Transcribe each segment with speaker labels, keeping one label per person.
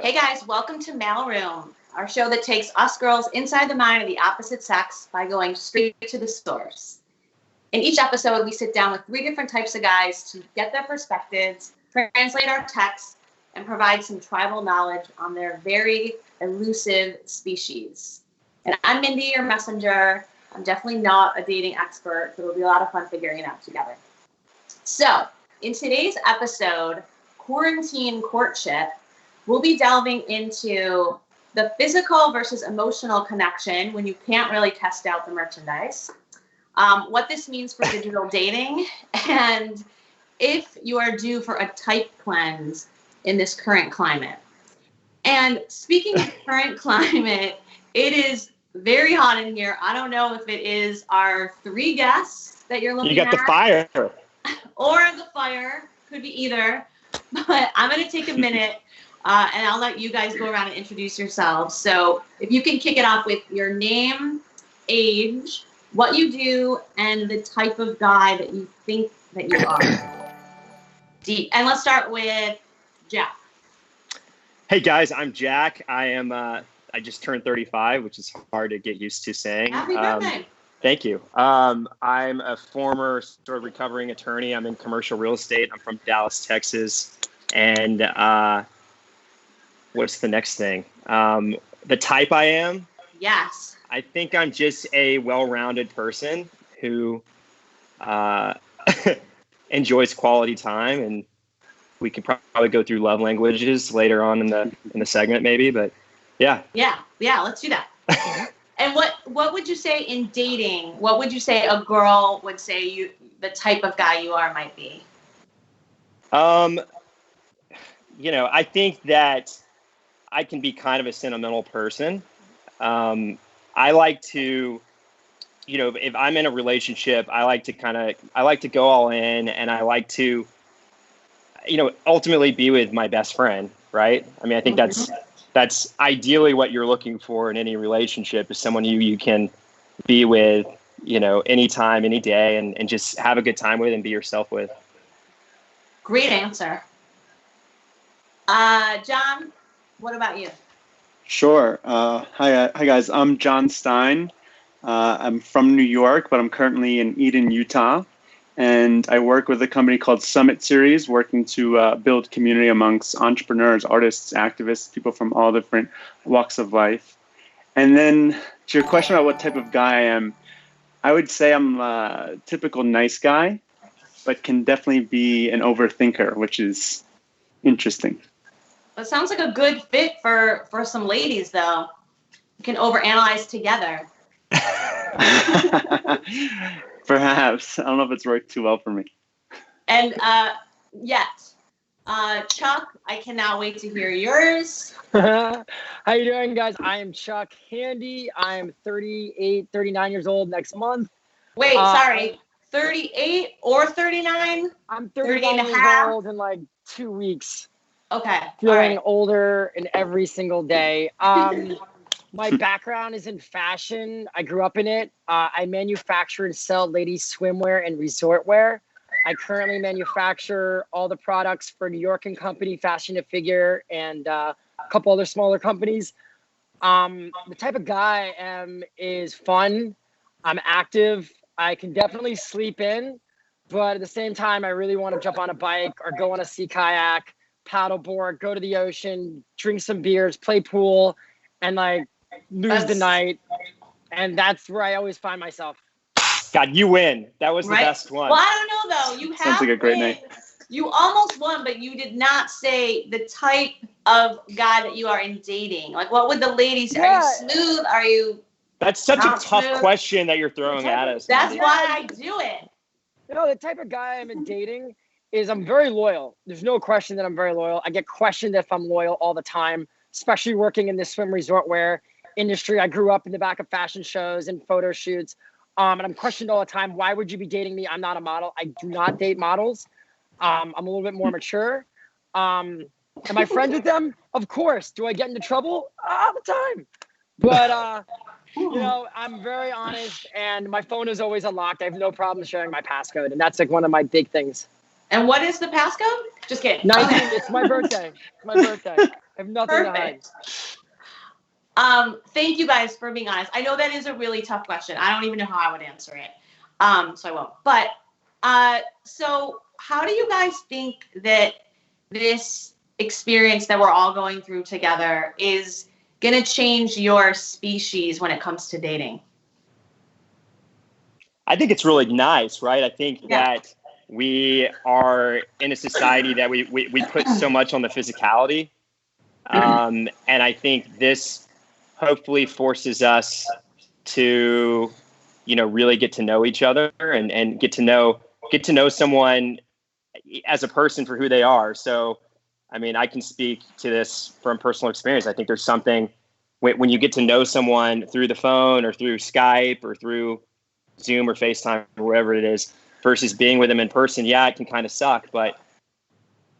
Speaker 1: Hey guys, welcome to MaleRoom, our show that takes us girls inside the mind of the opposite sex by going straight to the source. In each episode, we sit down with 3 different types of guys to get their perspectives, translate our texts, and provide some tribal knowledge on their very elusive species. And I'm Mindie, your messenger. I'm definitely not a dating expert, so it'll be a lot of fun figuring it out together. So, in today's episode, Quarantine Courtship, we'll be delving into the physical versus emotional connection when you can't really test out the merchandise, what this means for digital dating, and if you are due for a type cleanse in this current climate. And speaking of current climate, it is very hot in here. I don't know if it is our 3 guests that you're looking at.
Speaker 2: You got the fire.
Speaker 1: Or the fire. Could be either. But I'm going to take a minute. And I'll let you guys go around and introduce yourselves. So if you can kick it off with your name, age, what you do, and the type of guy that you think that you are. Deep. And let's start with Jack.
Speaker 2: Hey guys, I'm Jack. I just turned 35, which is hard to get used to saying.
Speaker 1: Happy birthday.
Speaker 2: Thank you. I'm a former sort of recovering attorney. I'm in commercial real estate. I'm from Dallas, Texas. And what's the next thing? The type I am?
Speaker 1: Yes.
Speaker 2: I think I'm just a well-rounded person who enjoys quality time, and we can probably go through love languages later on in the segment maybe, but yeah.
Speaker 1: Yeah, let's do that. And what would you say in dating? What would you say a girl would say the type of guy you are might be?
Speaker 2: I think that I can be kind of a sentimental person. I like to, if I'm in a relationship, I like to go all in, and I like to, ultimately be with my best friend, right? I mean, I think that's ideally what you're looking for in any relationship, is someone you can be with, anytime, any day, and just have a good time with and be yourself with.
Speaker 1: Great answer. John, what about you?
Speaker 3: Sure. Hi guys. I'm John Stein. I'm from New York, but I'm currently in Eden, Utah. And I work with a company called Summit Series, working to build community amongst entrepreneurs, artists, activists, people from all different walks of life. And then to your question about what type of guy I am, I would say I'm a typical nice guy, but can definitely be an overthinker, which is interesting.
Speaker 1: That sounds like a good fit for some ladies, though. You can overanalyze together.
Speaker 3: Perhaps. I don't know if it's worked too well for me.
Speaker 1: And Chuck, I cannot wait to hear yours.
Speaker 4: How you doing, guys? I am Chuck Handy. I am 39 years old next month.
Speaker 1: Wait, sorry. 38 or 39?
Speaker 4: I'm 39 years old in like 2 weeks.
Speaker 1: Okay.
Speaker 4: Feeling older in every single day. My background is in fashion. I grew up in it. I manufacture and sell ladies swimwear and resort wear. I currently manufacture all the products for New York & Company, Fashion to Figure, and a couple other smaller companies. The type of guy I am is fun. I'm active. I can definitely sleep in, but at the same time, I really want to jump on a bike or go on a sea kayak, paddleboard, go to the ocean, drink some beers, play pool, and lose the night. And that's where I always find myself.
Speaker 2: God, you win. That was the best one.
Speaker 1: Well, I don't know, though. You
Speaker 3: Sounds like a great night.
Speaker 1: You almost won, but you did not say the type of guy that you are in dating. Like, what would the ladies say?
Speaker 4: Yeah.
Speaker 1: Are you smooth? Are you...
Speaker 2: That's such a tough
Speaker 1: smooth?
Speaker 2: question that you're throwing at us.
Speaker 1: That's why I do it.
Speaker 4: The type of guy I'm in dating is I'm very loyal. There's no question that I'm very loyal. I get questioned if I'm loyal all the time, especially working in this swim resort wear industry. I grew up in the back of fashion shows and photo shoots. And I'm questioned all the time. Why would you be dating me? I'm not a model. I do not date models. I'm a little bit more mature. Am I friends with them? Of course. Do I get into trouble? All the time. But I'm very honest, and my phone is always unlocked. I have no problem sharing my passcode, and that's one of my big things.
Speaker 1: And what is the passcode? Just kidding.
Speaker 4: 19.
Speaker 1: Okay.
Speaker 4: It's my birthday. It's my birthday. I have nothing to hide.
Speaker 1: Perfect. Thank you guys for being honest. I know that is a really tough question. I don't even know how I would answer it. So I won't. But so how do you guys think that this experience that we're all going through together is going to change your species when it comes to dating?
Speaker 2: I think it's really nice, right? I think that we are in a society that we put so much on the physicality. And I think this hopefully forces us to, really get to know each other and get to know someone as a person for who they are. So, I mean, I can speak to this from personal experience. I think there's something when you get to know someone through the phone or through Skype or through Zoom or FaceTime or wherever it is versus being with them in person. Yeah, it can kind of suck, but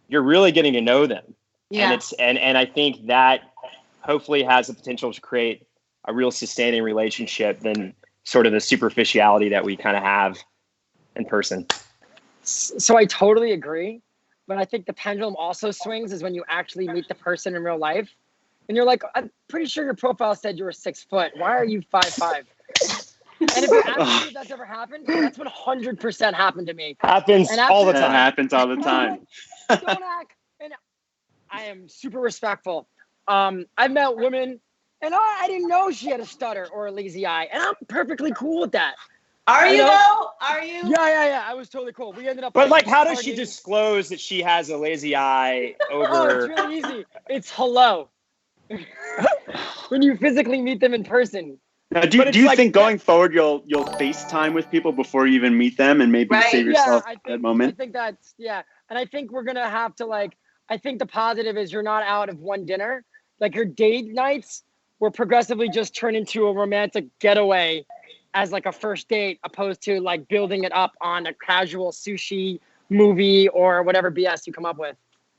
Speaker 2: you're really getting to know them.
Speaker 1: Yeah.
Speaker 2: And I think that hopefully has the potential to create a real sustaining relationship than sort of the superficiality that we kind of have in person.
Speaker 4: So I totally agree. But I think the pendulum also swings is when you actually meet the person in real life. And you're like, I'm pretty sure your profile said you were 6 foot. Why are you 5'5"? And if you ask me if that's ever happened, that's 100% happened to me.
Speaker 2: Happens all the time.
Speaker 3: That happens all the time.
Speaker 4: Don't act. And I am super respectful. I've met women, and I didn't know she had a stutter or a lazy eye, and I'm perfectly cool with that.
Speaker 1: Are you though? Are you?
Speaker 4: Yeah. I was totally cool. We ended up.
Speaker 2: But like, how does she disclose that she has a lazy eye over?
Speaker 4: Oh, it's really easy. It's hello. When you physically meet them in person.
Speaker 3: Now, do you think going forward you'll FaceTime with people before you even meet them and maybe save yourself that moment?
Speaker 4: I think that's and I think we're gonna have to I think the positive is you're not out of one dinner. Like your date nights will progressively just turn into a romantic getaway as like a first date, opposed to like building it up on a casual sushi movie or whatever BS you come up with.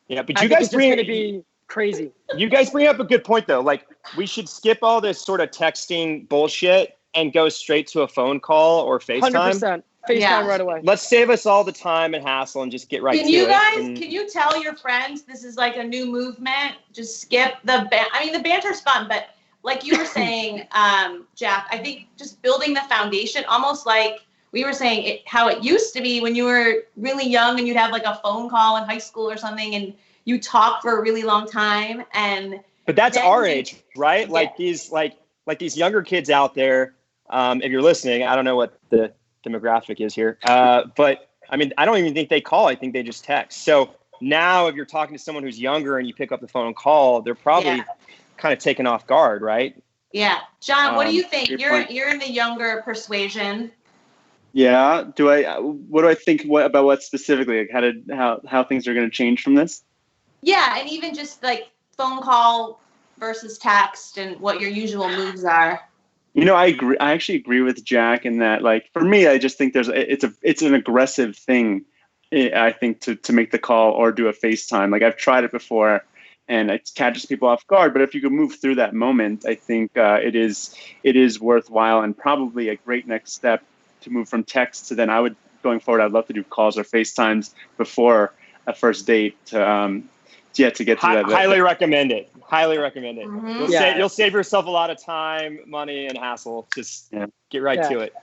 Speaker 2: Yeah, but you guys
Speaker 4: going to be crazy.
Speaker 2: You guys bring up a good point though. Like we should skip all this sort of texting bullshit and go straight to a phone call or FaceTime.
Speaker 4: 100%. FaceTime right away.
Speaker 2: Let's save us all the time and hassle and just get right to it.
Speaker 1: Can you tell your friends this is like a new movement? Just skip the the banter's fun, but like you were saying, Jack, I think just building the foundation, almost like we were saying how it used to be when you were really young and you'd have like a phone call in high school or something and you talk for a really long time. But
Speaker 2: that's our age, right? Yeah. Like these younger kids out there, if you're listening, I don't know what the demographic is here. But I mean, I don't even think they call. I think they just text. So now if you're talking to someone who's younger and you pick up the phone and call, they're probably kind of taken off guard, right?
Speaker 1: Yeah. John, what do you think? You're in the younger persuasion.
Speaker 3: Yeah. What do I think about what specifically? Like how things are going to change from this? Yeah,
Speaker 1: and even just like phone call versus text and what your usual moves are.
Speaker 3: I agree. I actually agree with Jack in that, like, for me, I just think it's an aggressive thing, I think, to make the call or do a FaceTime. Like, I've tried it before and it catches people off guard. But if you can move through that moment, I think it is worthwhile and probably a great next step to move from text to then going forward, I'd love to do calls or FaceTimes before a first date to get to that.
Speaker 2: Highly recommend it.
Speaker 1: Mm-hmm.
Speaker 2: You'll save yourself a lot of time, money, and hassle. Just get right to it.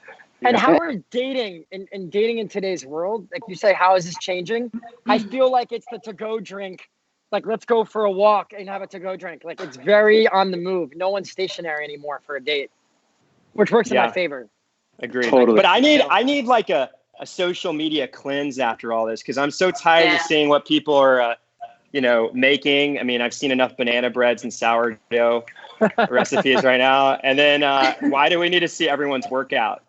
Speaker 4: And how are dating and dating in today's world? Like you say, how is this changing? I feel like it's the to-go drink. Like, let's go for a walk and have a to-go drink. Like, it's very on the move. No one's stationary anymore for a date, which works in my favor.
Speaker 2: Agreed.
Speaker 3: Totally.
Speaker 2: But I need like a social media cleanse after all this, because I'm so tired of seeing what people are making. I mean, I've seen enough banana breads and sourdough recipes right now. And then why do we need to see everyone's workout?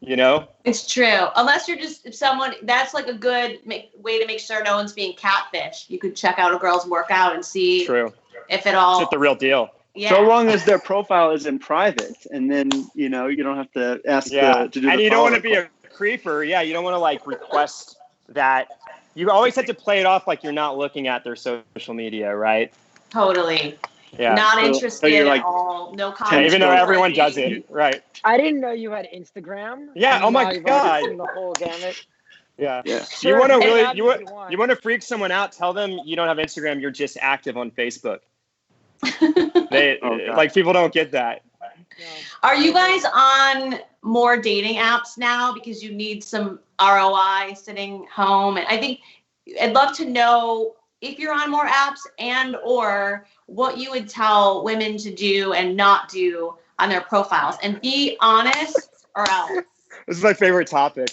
Speaker 1: It's true. Unless you're just someone, that's like a good way to make sure no one's being catfished. You could check out a girl's workout and see if it all.
Speaker 2: It's the real deal.
Speaker 1: Yeah.
Speaker 3: So long as their profile is in private, and then you don't have to ask to do.
Speaker 2: And you don't want to be a creeper. Yeah, you don't want to like request that. You always have to play it off like you're not looking at their social media, right?
Speaker 1: Totally.
Speaker 2: Yeah.
Speaker 1: Not interested at all. No comment.
Speaker 2: Even though everyone does it, right?
Speaker 4: I didn't know you had Instagram.
Speaker 2: Yeah. Oh my God.
Speaker 4: The whole gamut.
Speaker 2: Yeah.
Speaker 3: Yeah.
Speaker 2: You want to
Speaker 4: Sure,
Speaker 2: really
Speaker 4: have
Speaker 2: you
Speaker 4: it if
Speaker 2: want you want to freak someone out? Tell them you don't have Instagram. You're just active on Facebook. They
Speaker 3: Oh, God.
Speaker 2: like people don't get that.
Speaker 4: No.
Speaker 1: Are you guys on more dating apps now because you need some ROI sitting home? And I think I'd love to know if you're on more apps and or what you would tell women to do and not do on their profiles. And be honest or else.
Speaker 2: This is my favorite topic.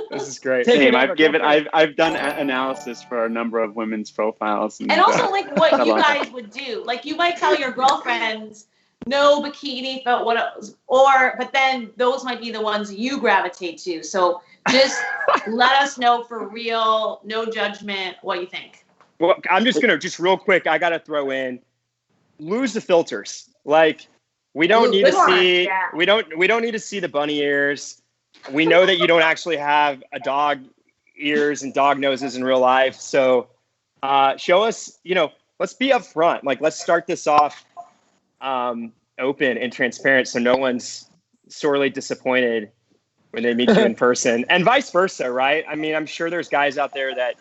Speaker 2: This is great.
Speaker 4: Take
Speaker 3: Same.
Speaker 4: it over, go for it.
Speaker 3: I've done analysis for a number of women's profiles.
Speaker 1: And also like what
Speaker 3: I
Speaker 1: you
Speaker 3: love
Speaker 1: guys would do. Like you might tell your girlfriends no bikini, but then those might be the ones you gravitate to. So just let us know for real, no judgment, what you think.
Speaker 2: Well, I'm just gonna real quick. I gotta throw in, lose the filters. Like we don't need to see.
Speaker 1: Yeah.
Speaker 2: We don't need to see the bunny ears. We know that you don't actually have a dog ears and dog noses in real life. So show us. Let's be upfront. Like let's start this off open and transparent, so no one's sorely disappointed when they meet you in person, and vice versa, right? I mean, I'm sure there's guys out there that.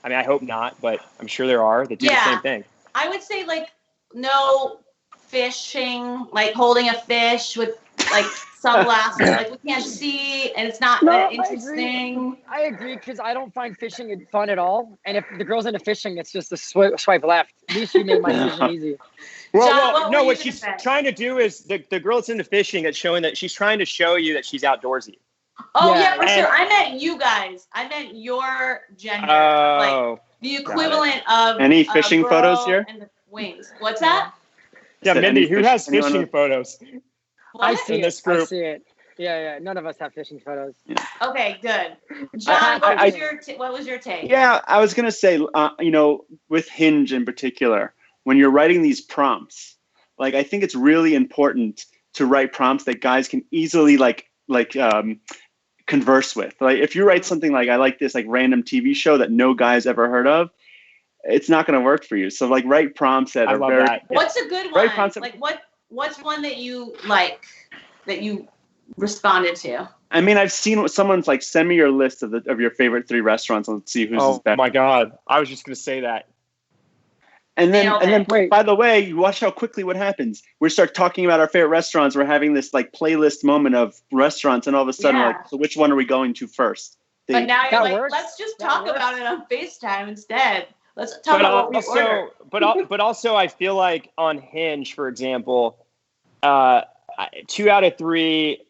Speaker 2: I mean, I hope not, but I'm sure there are that do the same thing.
Speaker 1: I would say like no fishing, like holding a fish with like sunglasses, like we can't see, and it's not interesting.
Speaker 4: I agree because I don't find fishing fun at all. And if the girl's into fishing, it's just a swipe left. At least you made my decision easy.
Speaker 1: John,
Speaker 2: no, what she's trying to do is the girl that's into fishing, that's showing that she's trying to show you that she's outdoorsy.
Speaker 1: Oh
Speaker 4: Yeah.
Speaker 1: yeah, for sure. I meant you guys. I meant your gender, like the equivalent of
Speaker 3: Any fishing
Speaker 1: girl
Speaker 3: photos here?
Speaker 1: And the wings. What's that?
Speaker 2: Yeah,
Speaker 3: Is there
Speaker 2: Mindy,
Speaker 3: any
Speaker 2: who has
Speaker 3: anyone
Speaker 2: fishing
Speaker 3: else?
Speaker 2: photos?
Speaker 4: I
Speaker 1: What?
Speaker 4: see
Speaker 2: In
Speaker 4: it.
Speaker 2: this group.
Speaker 4: I see it. Yeah. None of us have fishing photos.
Speaker 1: Okay, good. John, what was your take?
Speaker 3: Yeah, I was gonna say, with Hinge in particular, when you're writing these prompts, like I think it's really important to write prompts that guys can easily converse with. Like if you write something like I like this like random TV show that no guy's ever heard of, it's not going to work for you. So like write prompts that
Speaker 2: I
Speaker 3: are
Speaker 2: love
Speaker 3: very.
Speaker 2: that.
Speaker 1: What's a good
Speaker 3: Right,
Speaker 1: one?
Speaker 3: concept-
Speaker 1: Like what's one that you like that you responded to?
Speaker 3: I mean, I've seen someone's like send me your list of your favorite 3 restaurants and let's see who's
Speaker 2: Oh
Speaker 3: better.
Speaker 2: my God, I was just going to say that.
Speaker 3: And then,
Speaker 4: Wait.
Speaker 3: by the way, you watch how quickly what happens. We start talking about our favorite restaurants. We're having this like playlist moment of restaurants, and all of a sudden, we're like, so which one are we going to first?
Speaker 1: But now you're
Speaker 4: That
Speaker 1: like,
Speaker 4: works.
Speaker 1: let's just
Speaker 4: That
Speaker 1: talk
Speaker 4: works.
Speaker 1: about it on FaceTime instead. Let's talk about what we ordered.
Speaker 2: But also, I feel like on Hinge, for example, 2 out of 3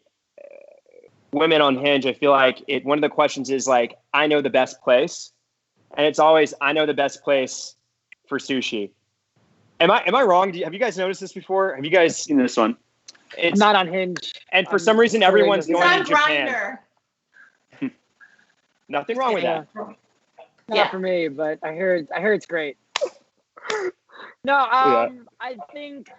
Speaker 2: women on Hinge, I feel like one of the questions is like, I know the best place, and it's always I know the best place for sushi. Am I wrong? Have you guys noticed this before? Have you guys
Speaker 3: Seen this one?
Speaker 4: I'm not on Hinge.
Speaker 2: And for some reason, everyone's
Speaker 1: It's
Speaker 2: going
Speaker 1: on
Speaker 2: to Japan.
Speaker 1: Grindr.
Speaker 2: Nothing wrong with that.
Speaker 4: Not for me, but I heard it's great. No, I think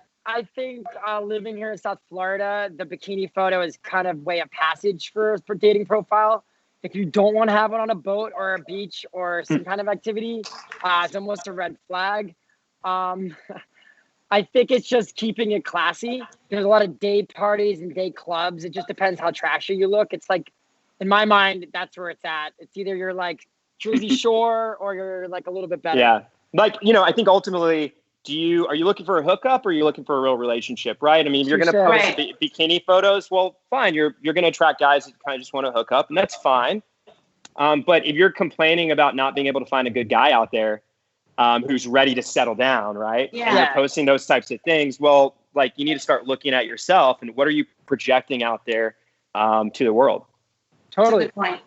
Speaker 4: living here in South Florida, the bikini photo is kind of way of passage for dating profile. If you don't want to have it on a boat or a beach or some kind of activity, it's almost a red flag. I think it's just keeping it classy. There's a lot of day parties and day clubs. It just depends how trashy you look. It's like, in my mind, that's where it's at. It's either you're like Jersey Shore or you're like a little bit better.
Speaker 2: Yeah. Like, I think ultimately, are you looking for a hookup or are you looking for a real relationship, right? I mean, if you're going to post bikini photos, well, fine. You're going to attract guys that kind of just want to hook up, and that's fine. But if you're complaining about not being able to find a good guy out there who's ready to settle down, right?
Speaker 1: Yeah.
Speaker 2: And you're posting those types of things, well, like you need to start looking at yourself and what are you projecting out there to the world?
Speaker 4: Totally.
Speaker 1: That's a good point.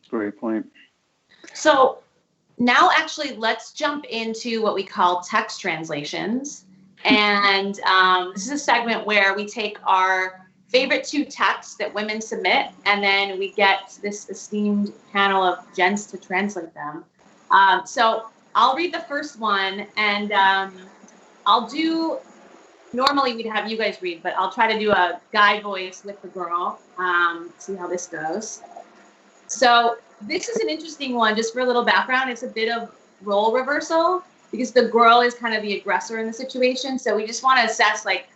Speaker 3: Great point.
Speaker 1: So now actually let's jump into what we call text translations. And this is a segment where we take our favorite 2 texts that women submit, and then we get this esteemed panel of gents to translate them. So I'll read the first one, and normally we'd have you guys read, but I'll try to do a guy voice with the girl, see how this goes. So this is an interesting one, just for a little background. It's a bit of role reversal because the girl is kind of the aggressor in the situation. So we just want to assess like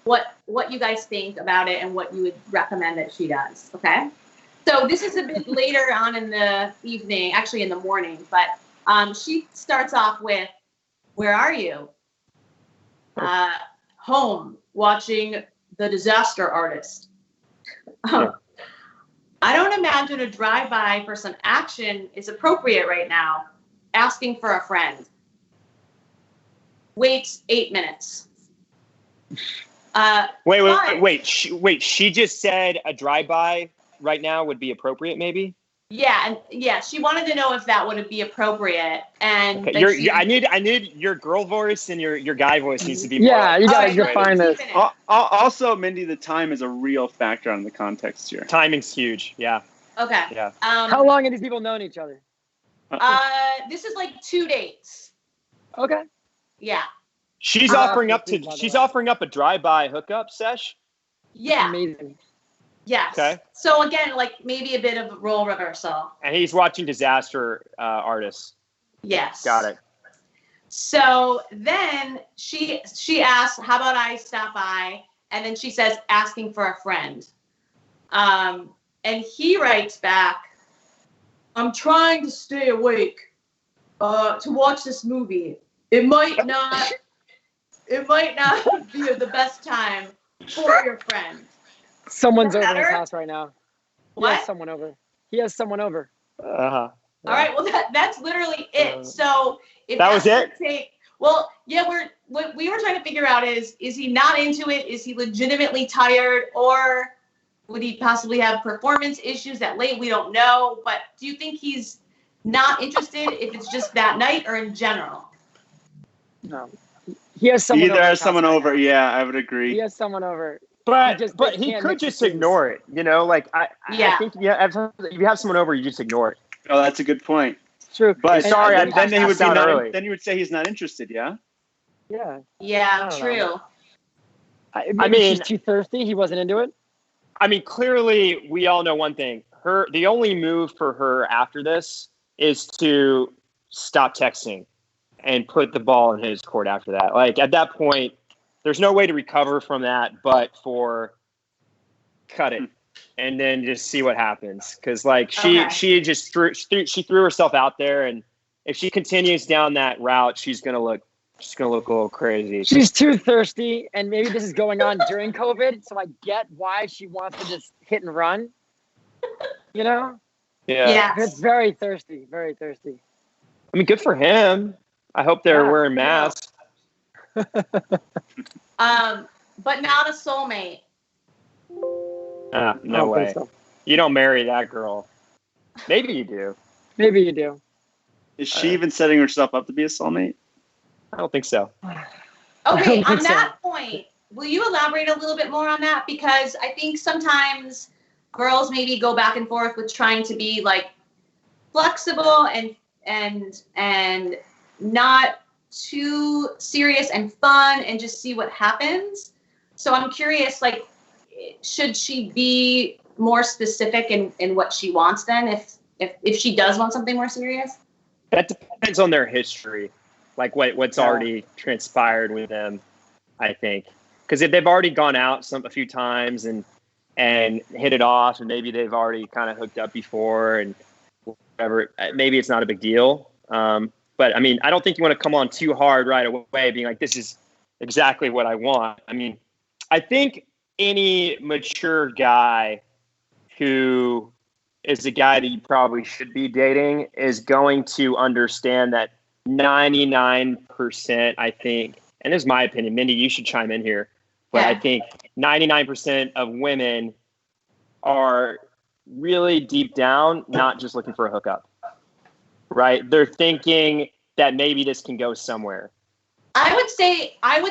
Speaker 1: what you guys think about it and what you would recommend that she does. Okay. So this is a bit later on in the evening, actually in the morning, but she starts off with, "Where are you?" "Home, watching The Disaster Artist."
Speaker 2: Yeah.
Speaker 1: "I don't imagine a drive-by for some action is appropriate right now. Asking for a friend." Waits 8 minutes.
Speaker 2: Wait. She just said a drive-by right now would be appropriate, maybe.
Speaker 1: Yeah, and she wanted to know if that would be appropriate, and
Speaker 2: Okay.
Speaker 1: then
Speaker 2: I need your girl voice and your guy voice needs to be
Speaker 4: Yeah,
Speaker 2: more.
Speaker 4: you gotta
Speaker 1: Alright, let me
Speaker 4: define this.
Speaker 1: deepen it.
Speaker 3: Also, Mindy, the time is a real factor on the context here.
Speaker 2: Timing's huge. Yeah.
Speaker 1: Okay.
Speaker 2: Yeah.
Speaker 4: How long have these people known each other?
Speaker 1: This is like 2 dates.
Speaker 4: Okay.
Speaker 1: Yeah.
Speaker 2: She's
Speaker 4: How
Speaker 2: offering up
Speaker 4: often, by the
Speaker 2: she's
Speaker 4: way?
Speaker 2: offering up a drive-by hookup sesh.
Speaker 1: Yeah.
Speaker 4: Amazing.
Speaker 1: Yes.
Speaker 2: Okay.
Speaker 1: So again, like maybe a bit of role reversal.
Speaker 2: And he's watching Disaster Artists.
Speaker 1: Yes.
Speaker 2: Got it.
Speaker 1: So then she asks, "How about I stop by?" And then she says, "Asking for a friend." And he writes back, "I'm trying to stay awake to watch this movie. It might not be the best time for your friend."
Speaker 4: Someone's over
Speaker 1: Better?
Speaker 4: his house right now. He
Speaker 1: What?
Speaker 4: has someone over. He has someone over.
Speaker 2: Uh-huh.
Speaker 1: All right, well that's literally it. So if
Speaker 2: That was
Speaker 1: that's
Speaker 2: it?
Speaker 1: your take, well, yeah, what we were trying to figure out is he not into it? Is he legitimately tired, or would he possibly have performance issues that late? We don't know. But do you think he's not interested if it's just that night or in general?
Speaker 4: No. He has someone
Speaker 3: Either
Speaker 4: over.
Speaker 3: has
Speaker 4: his house
Speaker 3: someone
Speaker 4: right
Speaker 3: over.
Speaker 4: now.
Speaker 3: Yeah, I would
Speaker 4: He
Speaker 3: agree.
Speaker 4: has someone over.
Speaker 2: But
Speaker 4: They
Speaker 2: he
Speaker 4: can't
Speaker 2: could
Speaker 4: mix
Speaker 2: just
Speaker 4: the things.
Speaker 2: ignore it, like I
Speaker 1: Yeah.
Speaker 2: think if you have someone over, you just ignore it.
Speaker 3: Oh, that's a good point.
Speaker 4: It's true.
Speaker 3: But
Speaker 2: Sorry,
Speaker 3: then,
Speaker 2: I
Speaker 3: then he would
Speaker 2: passed
Speaker 3: be
Speaker 2: out
Speaker 3: not.
Speaker 2: early.
Speaker 3: Then he would say he's not interested. Yeah.
Speaker 4: Yeah.
Speaker 1: Yeah,
Speaker 4: I don't
Speaker 1: true.
Speaker 4: know. Maybe
Speaker 2: mean-
Speaker 4: she's too thirsty. He wasn't into it.
Speaker 2: I mean, clearly, we all know one thing. The only move for her after this is to stop texting and put the ball in his court after that. Like, at that point, there's no way to recover from that but for cut it and then just see what happens. Because, like, she just threw herself out there, and if she continues down that route, she's gonna look a little crazy.
Speaker 4: She's too thirsty, and maybe this is going on during COVID, so I get why she wants to just hit and run. You know?
Speaker 1: Yeah.
Speaker 4: It's very thirsty, very thirsty.
Speaker 2: I mean, good for him. I hope they're
Speaker 4: Yeah.
Speaker 2: wearing masks.
Speaker 1: But not a soulmate.
Speaker 2: No
Speaker 4: I don't
Speaker 2: way.
Speaker 4: think so.
Speaker 2: You don't marry that girl. Maybe you do.
Speaker 4: Maybe you do.
Speaker 3: Is she even setting herself up to be a soulmate?
Speaker 2: I don't think so.
Speaker 1: Okay,
Speaker 4: think
Speaker 1: on
Speaker 4: so.
Speaker 1: that point, will you elaborate a little bit more on that? Because I think sometimes girls maybe go back and forth with trying to be like flexible and not too serious and fun and just see what happens. So I'm curious, like, should she be more specific in what she wants then if she does want something more serious?
Speaker 2: That depends on their history, like what's already transpired with them, I think. Because if they've already gone out a few times and hit it off, and maybe they've already kind of hooked up before and whatever, maybe it's not a big deal. But I mean, I don't think you want to come on too hard right away, being like, this is exactly what I want. I mean, I think any mature guy who is the guy that you probably should be dating is going to understand that 99%, I think, and this is my opinion, Mindy, you should chime in here, but I think 99% of women are really deep down not just looking for a hookup, right? They're thinking that maybe this can go somewhere. I
Speaker 1: would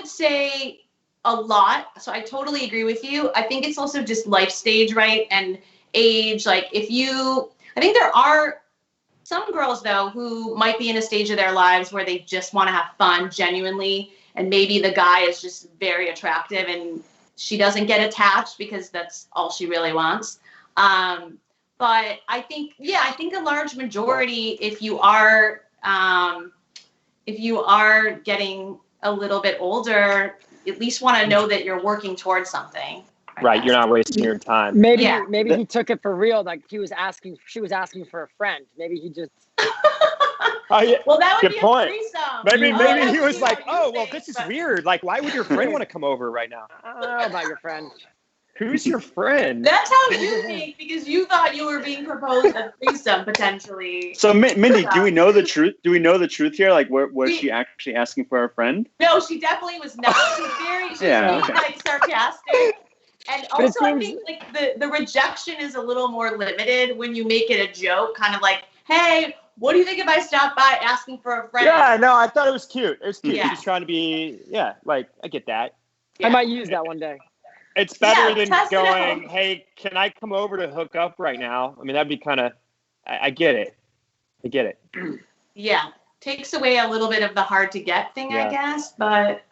Speaker 1: say a lot. So I totally agree with you. I think it's also just life stage, right? And age. Like I think there are some girls though who might be in a stage of their lives where they just want to have fun genuinely. And maybe the guy is just very attractive and she doesn't get attached because that's all she really wants. But I think a large majority, if you are getting a little bit older, at least want to know that you're working towards something.
Speaker 2: Right, you're not wasting your time.
Speaker 4: Maybe
Speaker 1: Yeah.
Speaker 4: maybe he took it for real. Like she was asking for a friend. Maybe he just.
Speaker 2: Oh, yeah.
Speaker 1: Well, that would
Speaker 2: Good
Speaker 1: be
Speaker 2: point.
Speaker 1: a threesome.
Speaker 2: Maybe
Speaker 1: That's
Speaker 2: he was like,
Speaker 1: how you
Speaker 2: oh, well,
Speaker 1: think,
Speaker 2: this is
Speaker 1: but-
Speaker 2: weird. Like, why would your friend want to come over right now?
Speaker 4: I don't know about your friend.
Speaker 2: Who's your friend?
Speaker 1: That's how you think because you thought you were being proposed a threesome potentially.
Speaker 3: So, Mindy, do we know the truth? Do we know the truth here? Like, was she actually asking for a friend?
Speaker 1: No, she definitely was not. She's
Speaker 3: Yeah,
Speaker 1: being
Speaker 3: okay.
Speaker 1: like sarcastic. And
Speaker 4: But it
Speaker 1: also, I
Speaker 4: seems-
Speaker 1: think like the rejection is a little more limited when you make it a joke, kind of like, "Hey, what do you think if I stop by asking for a friend?"
Speaker 2: Yeah, no, I thought it was cute. It was cute.
Speaker 1: Yeah.
Speaker 2: She's trying to be, like, I get that.
Speaker 4: I might use that one day.
Speaker 2: It's better
Speaker 1: Yeah,
Speaker 2: than
Speaker 1: test it
Speaker 2: going,
Speaker 1: out.
Speaker 2: hey, can I come over to hook up right now? I mean, that'd be kind of, I get it. I get it.
Speaker 1: Yeah, takes away a little bit of the hard to get thing,
Speaker 2: Yeah.
Speaker 1: I guess. But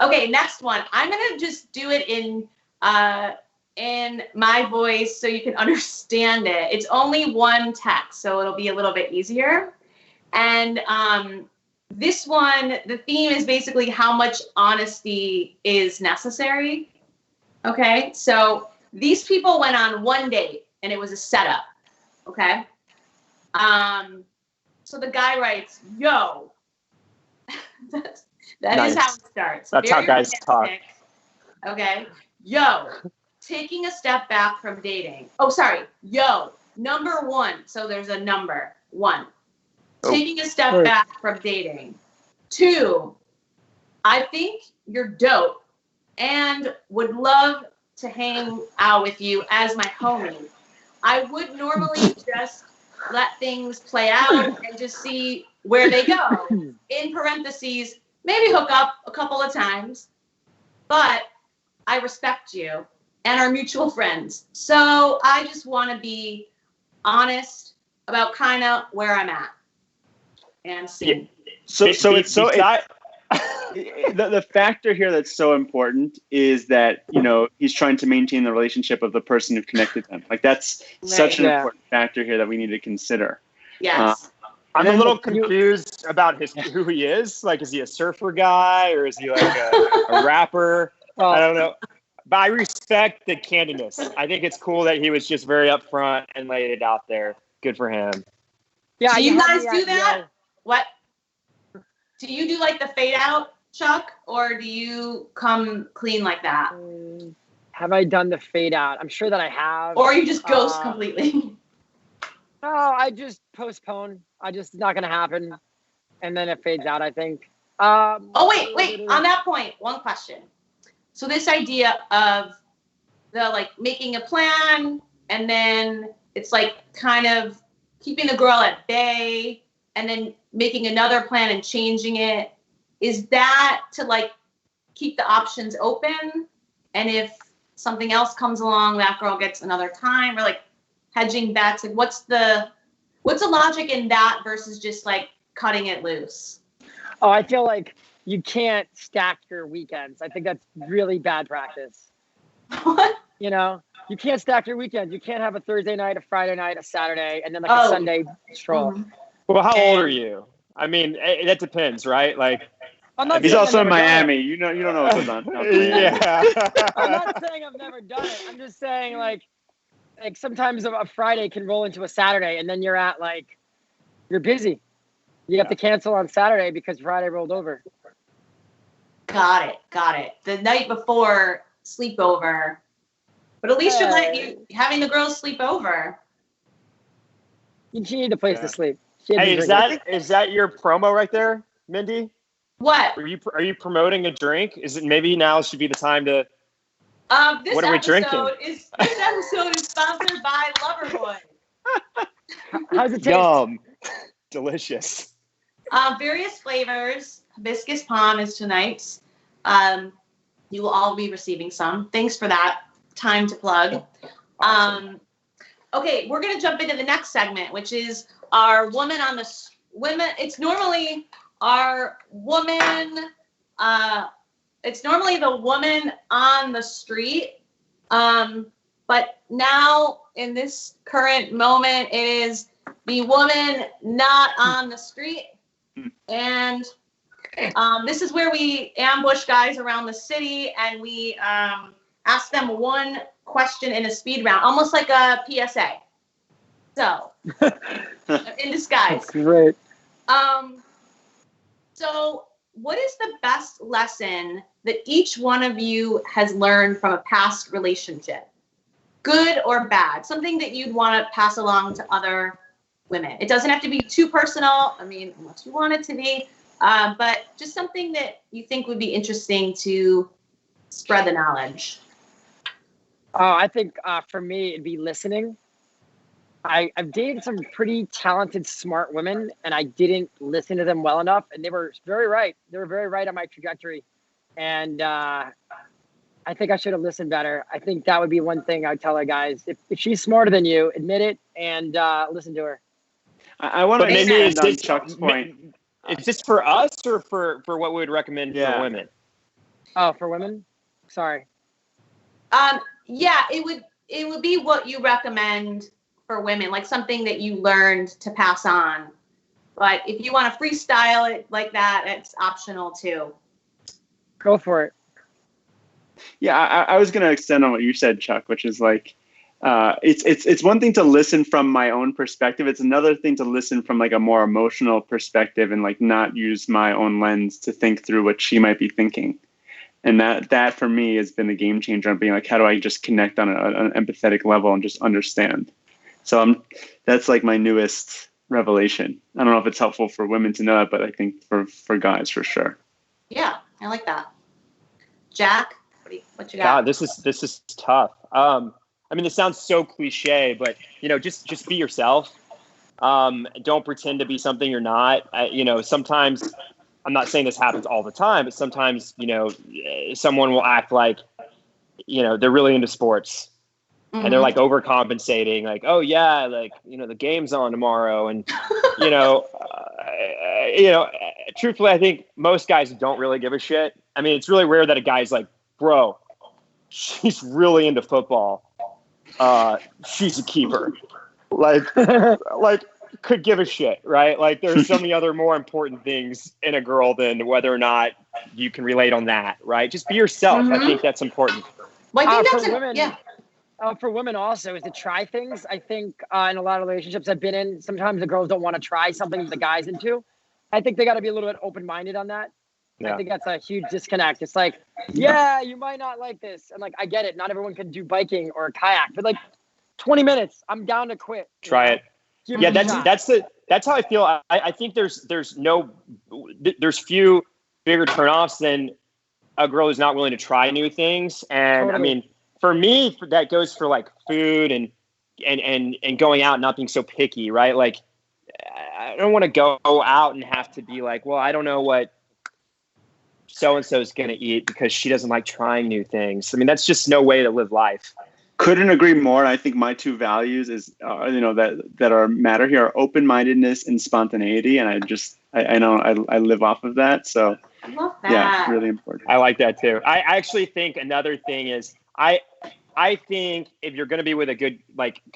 Speaker 1: okay, next one. I'm gonna just do it in my voice so you can understand it. It's only one text, so it'll be a little bit easier. And this one, the theme is basically how much honesty is necessary. Okay, so these people went on one date and it was a setup. Okay. So the guy writes, "Yo." That
Speaker 2: Nice.
Speaker 1: is how it starts.
Speaker 2: That's how guys talk.
Speaker 1: romantic. Okay. "Yo, taking a step back from dating." Oh, sorry. "Yo, number one." So there's a number 1.
Speaker 2: Oh.
Speaker 1: "Taking a step
Speaker 4: Right.
Speaker 1: back from dating." 2, "I think you're dope and would love to hang out with you as my homie. I would normally just let things play out and just see where they go. In parentheses, maybe hook up a couple of times. But I respect you and our mutual friends. So I just want to be honest about kind of where I'm at." And see.
Speaker 3: So it's so
Speaker 2: Besides-
Speaker 3: the factor here that's so important is that he's trying to maintain the relationship of the person who connected them. Like that's such an
Speaker 4: Yeah.
Speaker 3: important factor here that we need to consider.
Speaker 1: Yes.
Speaker 2: I'm a
Speaker 3: then
Speaker 2: little confused about who he is. Like, is he a surfer guy or is he like a rapper? I don't know. But I respect the candidness. I think it's cool that he was just very upfront and laid it out there. Good for him.
Speaker 4: Yeah,
Speaker 1: Do you
Speaker 4: had
Speaker 1: guys
Speaker 4: me
Speaker 1: do
Speaker 4: at,
Speaker 1: that? What? Do you do like the fade out, Chuck, or do you come clean like that?
Speaker 4: Have I done the fade out? I'm sure that I have.
Speaker 1: Or you just ghost
Speaker 4: Uh,
Speaker 1: completely?
Speaker 4: No, I just postpone. It's not gonna happen, and then it fades out. I think.
Speaker 1: Oh, wait. On that point, one question. So this idea of the like making a plan and then it's like kind of keeping the girl at bay and then making another plan and changing it. Is that to like keep the options open? And if something else comes along, that girl gets another time, or like hedging bets? Like what's the logic in that versus just like cutting it loose?
Speaker 4: Oh, I feel like you can't stack your weekends. I think that's really bad practice.
Speaker 1: What?
Speaker 4: You can't stack your weekends. You can't have a Thursday night, a Friday night, a Saturday, and then like
Speaker 1: Oh.
Speaker 4: a Sunday stroll.
Speaker 1: Mhm.
Speaker 2: Well, how old are you? I mean, that depends, right? Like,
Speaker 4: I'm not
Speaker 3: He's
Speaker 4: saying
Speaker 3: also
Speaker 4: I've
Speaker 3: in
Speaker 4: never done
Speaker 3: Miami.
Speaker 4: it.
Speaker 3: You don't know what goes on. down in Miami.
Speaker 2: yeah.
Speaker 4: I'm not saying I've never done it. I'm just saying like sometimes a Friday can roll into a Saturday, and then you're busy. You have to cancel on Saturday because Friday rolled over.
Speaker 1: Got it. The night before sleepover. But at least you're having the girls sleep over.
Speaker 4: She needed a place
Speaker 2: Yeah.
Speaker 4: to sleep. She had
Speaker 2: Hey,
Speaker 4: to
Speaker 2: is
Speaker 4: drink
Speaker 2: that your promo right there, Mindy?
Speaker 1: What?
Speaker 2: Are you promoting a drink? Is it maybe now should be the time to?
Speaker 1: This
Speaker 2: What are we drinking?
Speaker 1: This episode is sponsored by Loverboy.
Speaker 4: it. How's it taste?
Speaker 2: Yum, delicious.
Speaker 1: Various flavors. Hibiscus palm is tonight's. You will all be receiving some. Thanks for that. Time to plug. Okay, we're gonna jump into the next segment, which is our women. It's normally our woman. It's normally the woman on the street. But now in this current moment, it is the woman not on the street. And this is where we ambush guys around the city and we ask them one question in a speed round, almost like a PSA. So, in disguise.
Speaker 4: That's great.
Speaker 1: So what is the best lesson that each one of you has learned from a past relationship? Good or bad? Something that you'd want to pass along to other women. It doesn't have to be too personal. I mean, unless you want it to be, but just something that you think would be interesting to spread the knowledge.
Speaker 4: Oh, I think for me, it'd be listening. I've dated some pretty talented, smart women, and I didn't listen to them well enough, and they were very right. They were very right on my trajectory, and I think I should have listened better. I think that would be one thing I'd tell her guys. If she's smarter than you, admit it and listen to her.
Speaker 3: I want to expand on Chuck's point.
Speaker 2: Is this for us or for what we would recommend for women?
Speaker 4: Oh, for women? Sorry.
Speaker 1: Yeah, it would be what you recommend for women, like something that you learned to pass on. But if you want to freestyle it like that, it's optional too.
Speaker 4: Go for it.
Speaker 3: Yeah, I was going to extend on what you said, Chuck, which is like, it's one thing to listen from my own perspective. It's another thing to listen from like a more emotional perspective and like not use my own lens to think through what she might be thinking. And that for me has been a game changer on being like, how do I just connect on an empathetic level and just understand? So that's like my newest revelation. I don't know if it's helpful for women to know that, but I think for guys for sure.
Speaker 1: Yeah, I like that. Jack, what you got?
Speaker 2: God, this is tough. I mean, this sounds so cliche, but just be yourself. Don't pretend to be something you're not. Sometimes, I'm not saying this happens all the time, but sometimes someone will act like they're really into sports. Mm-hmm. And they're like overcompensating, like, oh yeah, like, the game's on tomorrow. And, truthfully, I think most guys don't really give a shit. I mean, it's really rare that a guy's like, bro, she's really into football. She's a keeper. Like could give a shit, right? Like there's so many other more important things in a girl than whether or not you can relate on that, right? Just be yourself. Mm-hmm. I think that's important.
Speaker 1: Well, I think that's
Speaker 4: women. Yeah. For women also is to try things. I think in a lot of relationships I've been in, sometimes the girls don't want to try something the guy's into. I think they got to be a little bit open-minded on that. Yeah. I think that's a huge disconnect. It's like, yeah, you might not like this. And like, I get it. Not everyone can do biking or kayak, but like 20 minutes, I'm down to quit.
Speaker 2: Try it. Yeah, that's how I feel. I think there's few bigger turnoffs than a girl who's not willing to try new things. And totally. I mean, for me, that goes for like food and going out and not being so picky, right? Like, I don't want to go out and have to be like, well, I don't know what so-and-so is going to eat because she doesn't like trying new things. I mean, that's just no way to live life.
Speaker 3: Couldn't agree more. I think my two values is, that are matter here are open-mindedness and spontaneity. And I know I live off of that. So
Speaker 1: I love that.
Speaker 3: Yeah, it's really important.
Speaker 2: I like that too. I actually think another thing is I think if you're going to be with a good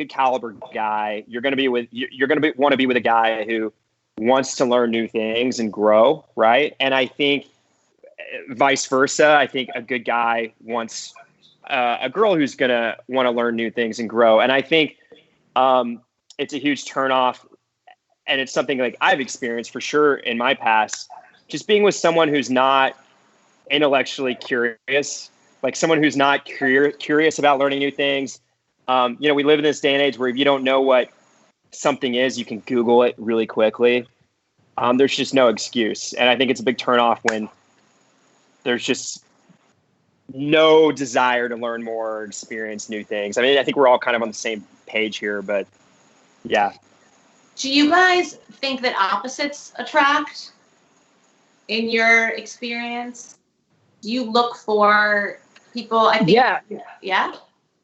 Speaker 2: caliber guy, you're going to want to be with a guy who wants to learn new things and grow. Right. And I think vice versa. I think a good guy wants a girl who's going to want to learn new things and grow. And I think it's a huge turnoff. And it's something like I've experienced for sure in my past, just being with someone who's not intellectually curious, like someone who's not curious about learning new things. We live in this day and age where if you don't know what something is, you can Google it really quickly. There's just no excuse. And I think it's a big turnoff when there's just no desire to learn more or experience new things. I mean, I think we're all kind of on the same page here, but yeah.
Speaker 1: Do you guys think that opposites attract in your experience? Do you look for people? I think, yeah.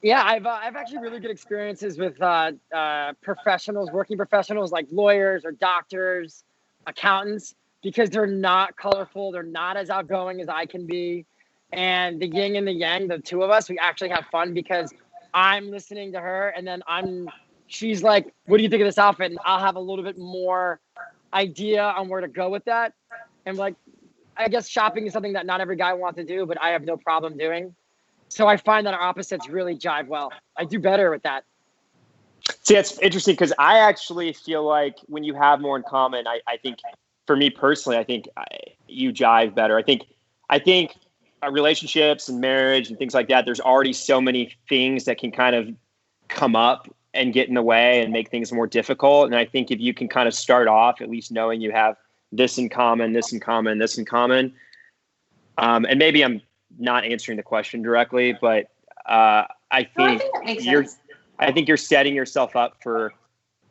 Speaker 4: Yeah, I've actually really good experiences with working professionals like lawyers or doctors, accountants, because they're not colorful. They're not as outgoing as I can be. And the yin and the yang, the two of us, we actually have fun because I'm listening to her and then she's like, what do you think of this outfit? And I'll have a little bit more idea on where to go with that. And like, I guess shopping is something that not every guy wants to do, but I have no problem doing. So I find that our opposites really jive well. I do better with that.
Speaker 2: See, it's interesting because I actually feel like when you have more in common, I think for me personally, I think you jive better. I think relationships and marriage and things like that, there's already so many things that can kind of come up and get in the way and make things more difficult. And I think if you can kind of start off at least knowing you have this in common, this in common, this in common, and maybe I'm not answering the question directly, but I think
Speaker 1: that makes sense.
Speaker 2: I think you're setting yourself up for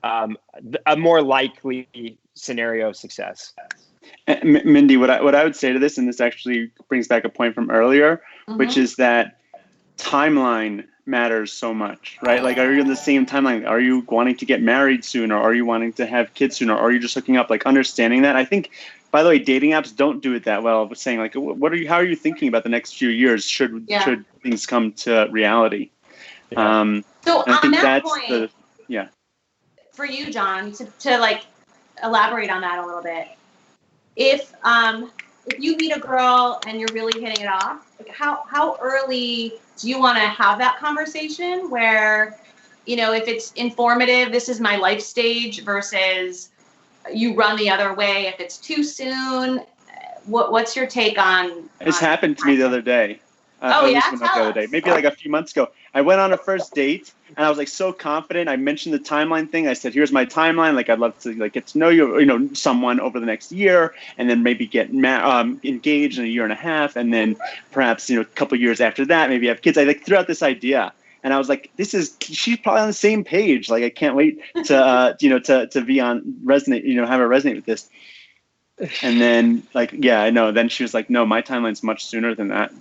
Speaker 2: a more likely scenario of success.
Speaker 3: Mindie, what I would say to this, and this actually brings back a point from earlier, which is that timeline matters so much, right? Like, are you in the same timeline? Are you wanting to get married soon, or are you wanting to have kids soon, or are you just hooking up? Like, understanding that. I think, by the way, dating apps don't do it that well. But saying like, how are you thinking about the next few years? Should things come to reality?
Speaker 1: Yeah. So
Speaker 3: I think
Speaker 1: on that
Speaker 3: that's
Speaker 1: point, for you, John, to like elaborate on that a little bit. If you meet a girl and you're really hitting it off, like how early do you want to have that conversation where, if it's informative, this is my life stage versus you run the other way if it's too soon? What's your take on?
Speaker 3: It's happened to me the other day. Maybe like a few months ago. I went on a first date and I was like so confident. I mentioned the timeline thing. I said, "Here's my timeline. Like, I'd love to like get to know you, someone over the next year, and then maybe get engaged in a year and a half, and then perhaps a couple of years after that, maybe have kids." I like threw out this idea, and I was like, she's probably on the same page. Like, I can't wait to to be on resonate, have her resonate with this. And then I know. Then she was like, "No, my timeline's much sooner than that.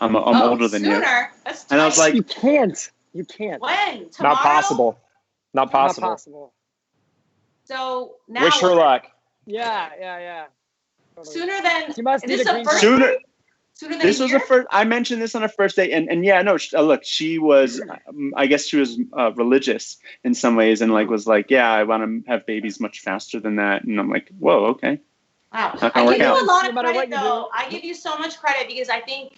Speaker 3: I'm older than you."
Speaker 1: That's
Speaker 3: and I was like,
Speaker 4: You can't.
Speaker 1: when? Tomorrow?
Speaker 2: Not possible.
Speaker 1: So now
Speaker 2: Wish her luck.
Speaker 4: Yeah. Totally.
Speaker 1: Sooner than
Speaker 4: She must need a green
Speaker 1: first
Speaker 3: sooner.
Speaker 1: date? Sooner than
Speaker 3: This was the first. I mentioned this on a first date, and look, she was. I guess she was religious in some ways, and was like, "Yeah, I want to have babies much faster than that." And I'm like, "Whoa, okay."
Speaker 1: Wow. I give you a lot of credit, though. I give you so much credit because I think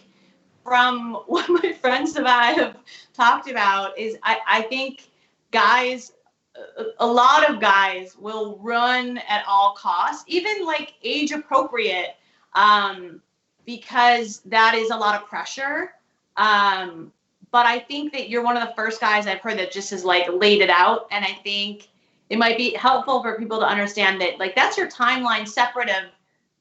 Speaker 1: from what my friends and I have talked about is I think guys, a lot of guys will run at all costs, even like age appropriate, because that is a lot of pressure. But I think that you're one of the first guys I've heard that just has like laid it out. And I think it might be helpful for people to understand that like that's your timeline separate of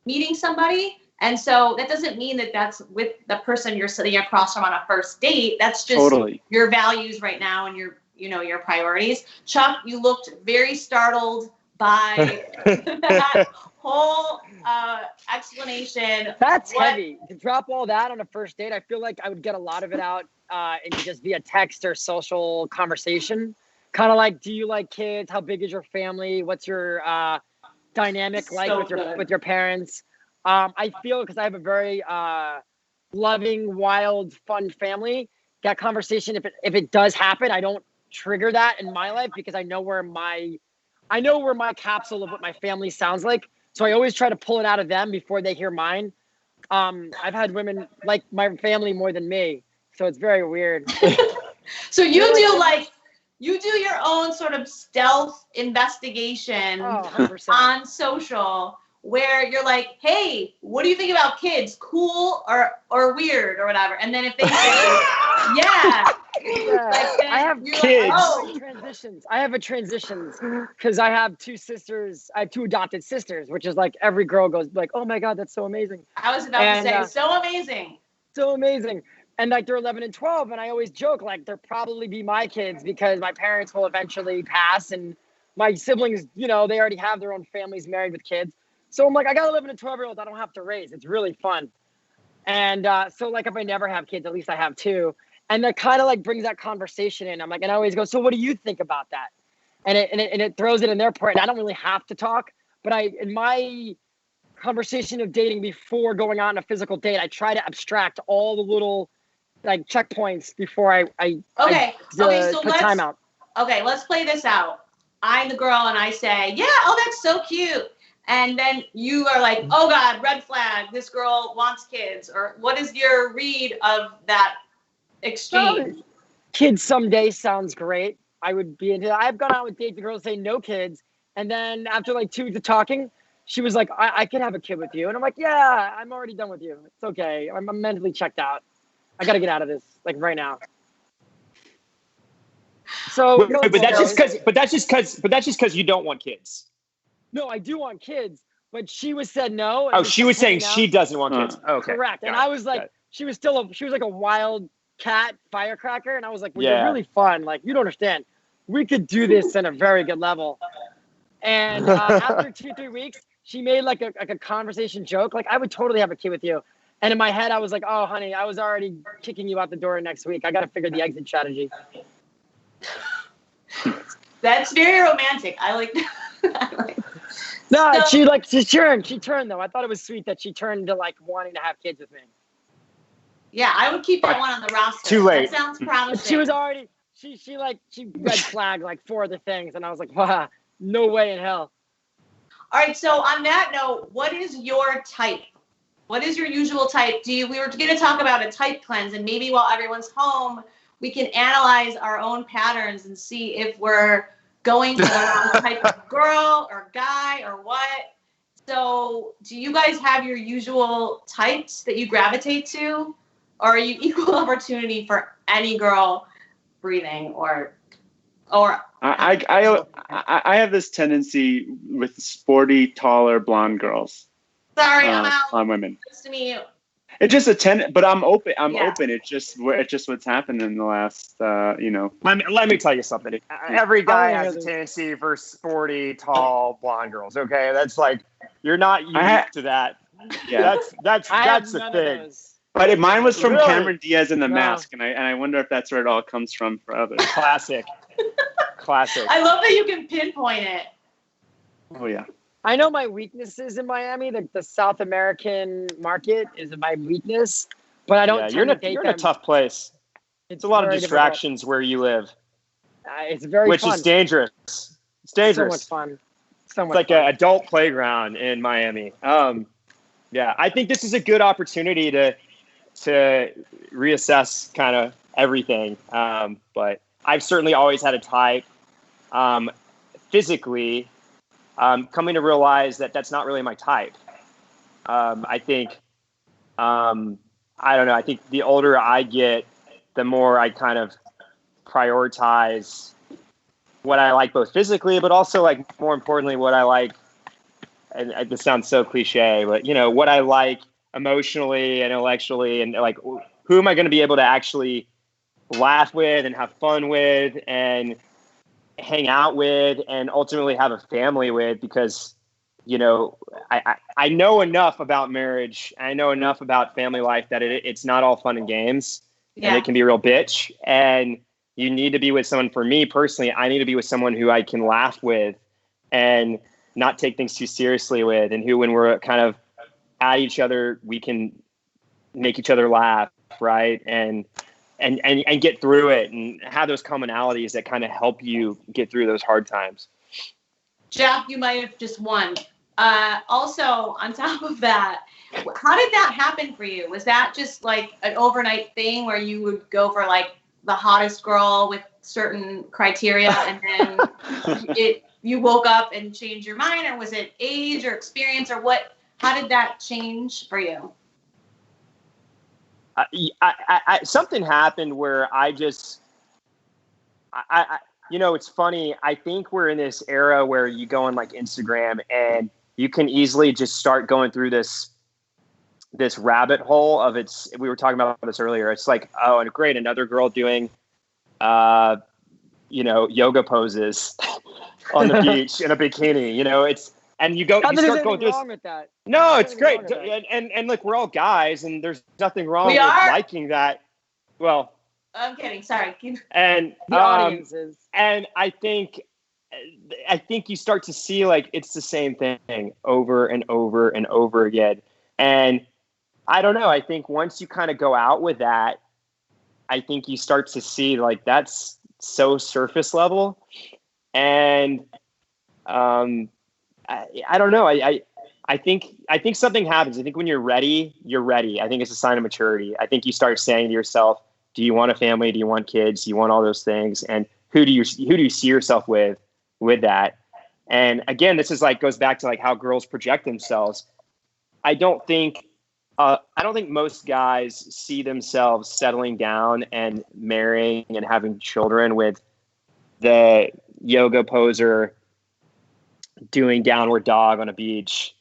Speaker 1: meeting somebody. And so that doesn't mean that that's with the person you're sitting across from on a first date. That's just your values right now and your priorities. Chuck, you looked very startled by that whole explanation.
Speaker 4: That's heavy. To drop all that on a first date, I feel like I would get a lot of it out in just via text or social conversation. Kind of like, do you like kids? How big is your family? What's your dynamic like with your parents? I feel because I have a very loving, wild, fun family. That conversation, if it does happen, I don't trigger that in my life because I know where my capsule of what my family sounds like. So I always try to pull it out of them before they hear mine. I've had women like my family more than me, so it's very weird.
Speaker 1: So you do your own sort of stealth investigation on social where you're like, "Hey, what do you think about kids? Cool or weird or whatever?" And then if they say, "Yeah,"
Speaker 4: I have kids. I have a transitions because I have two sisters. I have two adopted sisters, which is like every girl goes like, "Oh my God, that's so amazing."
Speaker 1: I was about to say, so amazing.
Speaker 4: So amazing. And like they're 11 and 12, and I always joke like they'll probably be my kids because my parents will eventually pass, and my siblings, they already have their own families, married with kids. So I'm like, I got 11 and 12-year-olds I don't have to raise. It's really fun. And so like if I never have kids, at least I have two. And that kind of like brings that conversation in. I'm like, and I always go, "So what do you think about that?" And it throws it in their part. And I don't really have to talk, but in my conversation of dating before going on a physical date, I try to abstract all the little like checkpoints before I put time out.
Speaker 1: Okay, let's play this out. I'm the girl and I say, "Yeah, oh, that's so cute." And then you are like, "Oh God, red flag, this girl wants kids." Or what is your read of that extreme.
Speaker 4: Kids someday sounds great. I would be into that. I've gone out with dates the girls say no kids, and then after like 2 weeks of talking, she was like, I can have a kid with you. And I'm like, yeah, I'm already done with you. It's okay. I'm mentally checked out. I got to get out of this like right now. So,
Speaker 2: but that's just because you don't want kids.
Speaker 4: No, I do want kids, but she said no.
Speaker 2: Oh, she was saying she doesn't want kids. Okay.
Speaker 4: Correct. And I was like, she was like a wild cat firecracker. And I was like, well, you're really fun. Like, you don't understand. We could do this in a very good level. And after 2-3 weeks, she made like a conversation joke. Like, I would totally have a kid with you. And in my head, I was like, oh, honey, I was already kicking you out the door next week. I got to figure the exit strategy.
Speaker 1: That's very romantic. I like that.
Speaker 4: No, she turned though. I thought it was sweet that she turned to like wanting to have kids with me.
Speaker 1: Yeah, I would keep that one on the roster.
Speaker 2: Too late.
Speaker 1: That sounds promising.
Speaker 4: She was already she red flagged like 4 other things, and I was like, wow, no way in hell.
Speaker 1: All right, so on that note, what is your type? What is your usual type? We were going to talk about a type cleanse, and maybe while everyone's home, we can analyze our own patterns and see if we're going to the wrong type of girl or guy or what. So do you guys have your usual types that you gravitate to? Or are you equal opportunity for any girl breathing or
Speaker 3: I have this tendency with sporty, taller, blonde girls.
Speaker 1: Sorry, I'm out.
Speaker 3: On women.
Speaker 1: Nice to meet you.
Speaker 3: It's just but I'm open. Open. It's just what's happened in the last,
Speaker 2: Let me tell you something. Every guy has a tendency for sporty, tall, blonde girls. Okay, that's like you're not unique to that.
Speaker 3: Yeah,
Speaker 2: that's the thing.
Speaker 3: But mine was from Cameron Diaz in The Mask, and I wonder if that's where it all comes from for others.
Speaker 2: Classic.
Speaker 1: I love that you can pinpoint it.
Speaker 3: Oh yeah.
Speaker 4: I know my weaknesses in Miami. The South American market is my weakness, but I don't.
Speaker 2: Yeah, you're in a tough place. It's a lot of distractions where you live.
Speaker 4: It's very
Speaker 2: which
Speaker 4: fun.
Speaker 2: Is dangerous. It's dangerous.
Speaker 4: So much fun.
Speaker 2: It's like an adult playground in Miami. Yeah, I think this is a good opportunity to reassess kind of everything. But I've certainly always had a type. Physically, coming to realize that that's not really my type. I think, I don't know. I think the older I get, the more I kind of prioritize what I like both physically, but also like more importantly, what I like. And this sounds so cliche, but what I like emotionally and intellectually, and like, who am I going to be able to actually laugh with and have fun with and hang out with and ultimately have a family with, because I know enough about marriage, I know enough about family life that it's not all fun and games. And it can be a real bitch, and you need to be with someone. For me personally, I need to be with someone who I can laugh with and not take things too seriously with, and who, when we're kind of at each other, we can make each other laugh, right? And get through it and have those commonalities that kind of help you get through those hard times.
Speaker 1: Jeff, you might have just won. Also, on top of that, how did that happen for you? Was that just like an overnight thing where you would go for like the hottest girl with certain criteria, and then you woke up and changed your mind, or was it age or experience, or what? How did that change for you?
Speaker 2: Something happened where I it's funny. I think we're in this era where you go on like Instagram and you can easily just start going through this rabbit hole of we were talking about this earlier. It's like, oh, and great, another girl doing, yoga poses on the beach in a bikini, and you start going through
Speaker 4: wrong with that.
Speaker 2: No, it's great. And look, we're all guys, and there's nothing wrong with liking that. Well,
Speaker 1: I'm kidding. Sorry.
Speaker 2: And
Speaker 4: the audiences.
Speaker 2: And I think you start to see like it's the same thing over and over and over again. And I don't know. I think once you kind of go out with that, I think you start to see like that's so surface level. And I don't know. I think something happens. I think when you're ready, you're ready. I think it's a sign of maturity. I think you start saying to yourself, do you want a family? Do you want kids? Do you want all those things? And who do you see yourself with that? And again, this is like, goes back to like how girls project themselves. I don't think most guys see themselves settling down and marrying and having children with the yoga poser doing downward dog on a beach.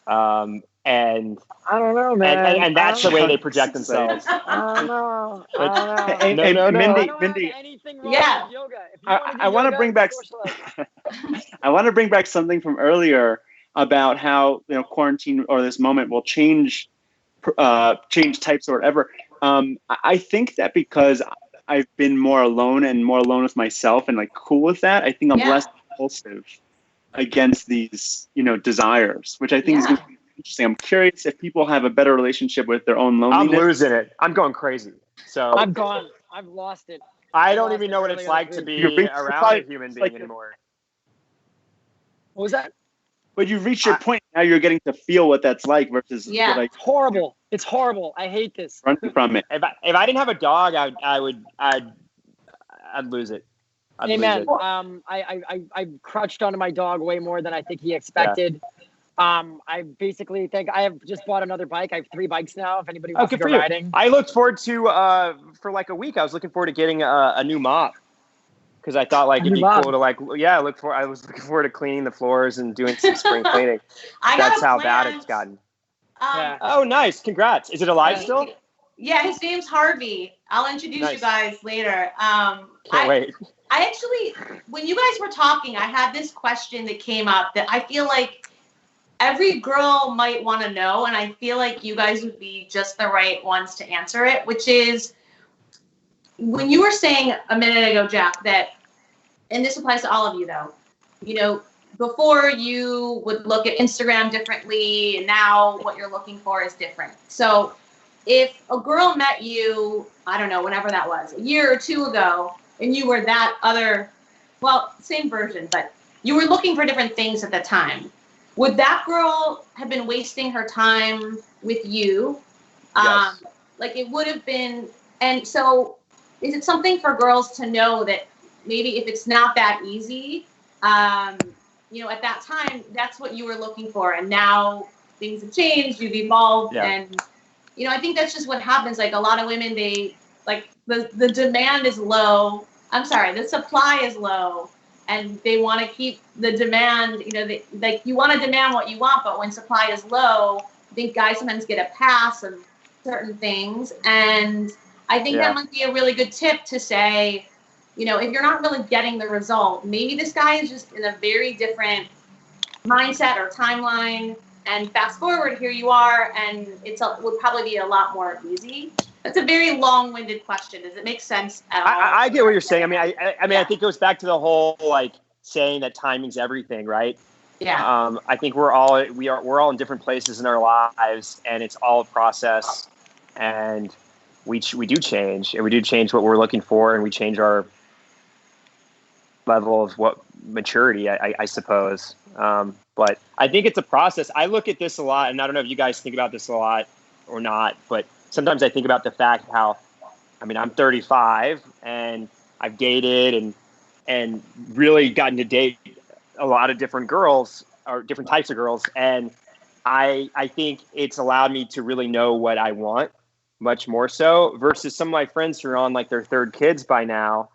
Speaker 2: And
Speaker 4: I don't know, man.
Speaker 2: and that's the way they project themselves.
Speaker 4: I don't know.
Speaker 3: Hey,
Speaker 2: No.
Speaker 3: Mindy,
Speaker 4: anything wrong
Speaker 1: Yeah.
Speaker 4: with yoga. If you
Speaker 3: I want to bring back. I want to bring back something from earlier about how quarantine or this moment will change types or whatever. I think that because I've been more alone with myself and like cool with that, I think I'm less impulsive against these desires, which I think is going to be interesting. I'm curious if people have a better relationship with their own loneliness.
Speaker 2: I'm losing it. I'm going crazy. So
Speaker 4: I'm gone. I've lost it.
Speaker 2: I don't even know what it's like to be around a human being anymore.
Speaker 4: What was that?
Speaker 3: But you've reached your point. Now you're getting to feel what that's like versus
Speaker 1: Yeah.
Speaker 3: like
Speaker 4: It's horrible. It's horrible. I hate this.
Speaker 3: running from it.
Speaker 2: If I didn't have a dog, I'd lose it. I'd lose
Speaker 4: Amen.
Speaker 2: it.
Speaker 4: I crouched onto my dog way more than I think he expected. I basically think I have just bought another bike. I have 3 bikes now. If anybody wants to go riding,
Speaker 2: I looked forward to for like a week. I was looking forward to getting a new mop because I thought like it'd be cool to I was looking forward to cleaning the floors and doing some spring cleaning. That's how bad it's gotten.
Speaker 4: Yeah.
Speaker 2: Oh, nice! Congrats. Is it alive still?
Speaker 1: Yeah, his name's Harvey. I'll introduce you guys later.
Speaker 2: Can't wait.
Speaker 1: I actually, when you guys were talking, I had this question that came up that I feel like every girl might want to know, and I feel like you guys would be just the right ones to answer it, which is when you were saying a minute ago, Jack, that, and this applies to all of you though, before you would look at Instagram differently, and now what you're looking for is different. So if a girl met you, I don't know, whenever that was, a year or 2 ago, and you were that other, well, same version, but you were looking for different things at the time, would that girl have been wasting her time with you?
Speaker 2: Yes.
Speaker 1: Like it would have been. And so is it something for girls to know that maybe if it's not that easy, at that time, that's what you were looking for. And now things have changed, you've evolved.
Speaker 2: Yeah.
Speaker 1: And, I think that's just what happens. Like a lot of women, they like the demand is low. I'm sorry, the supply is low. And they want to keep the demand, you want to demand what you want, but when supply is low, I think guys sometimes get a pass of certain things. And I think that might be a really good tip to say, if you're not really getting the result, maybe this guy is just in a very different mindset or timeline. And fast forward, here you are, and would probably be a lot more easy. That's a very long-winded question. Does it make sense at all?
Speaker 2: I get what you're saying. I mean, I think it goes back to the whole like saying that timing's everything, right?
Speaker 1: Yeah.
Speaker 2: I think we're all in different places in our lives, and it's all a process. And we do change, and we do change what we're looking for, and we change our level of what maturity, I suppose. But I think it's a process. I look at this a lot, and I don't know if you guys think about this a lot or not, but sometimes I think about the fact how, I'm 35 and I've dated and really gotten to date a lot of different girls or different types of girls. And I think it's allowed me to really know what I want much more so versus some of my friends who are on like their 3rd kids by now,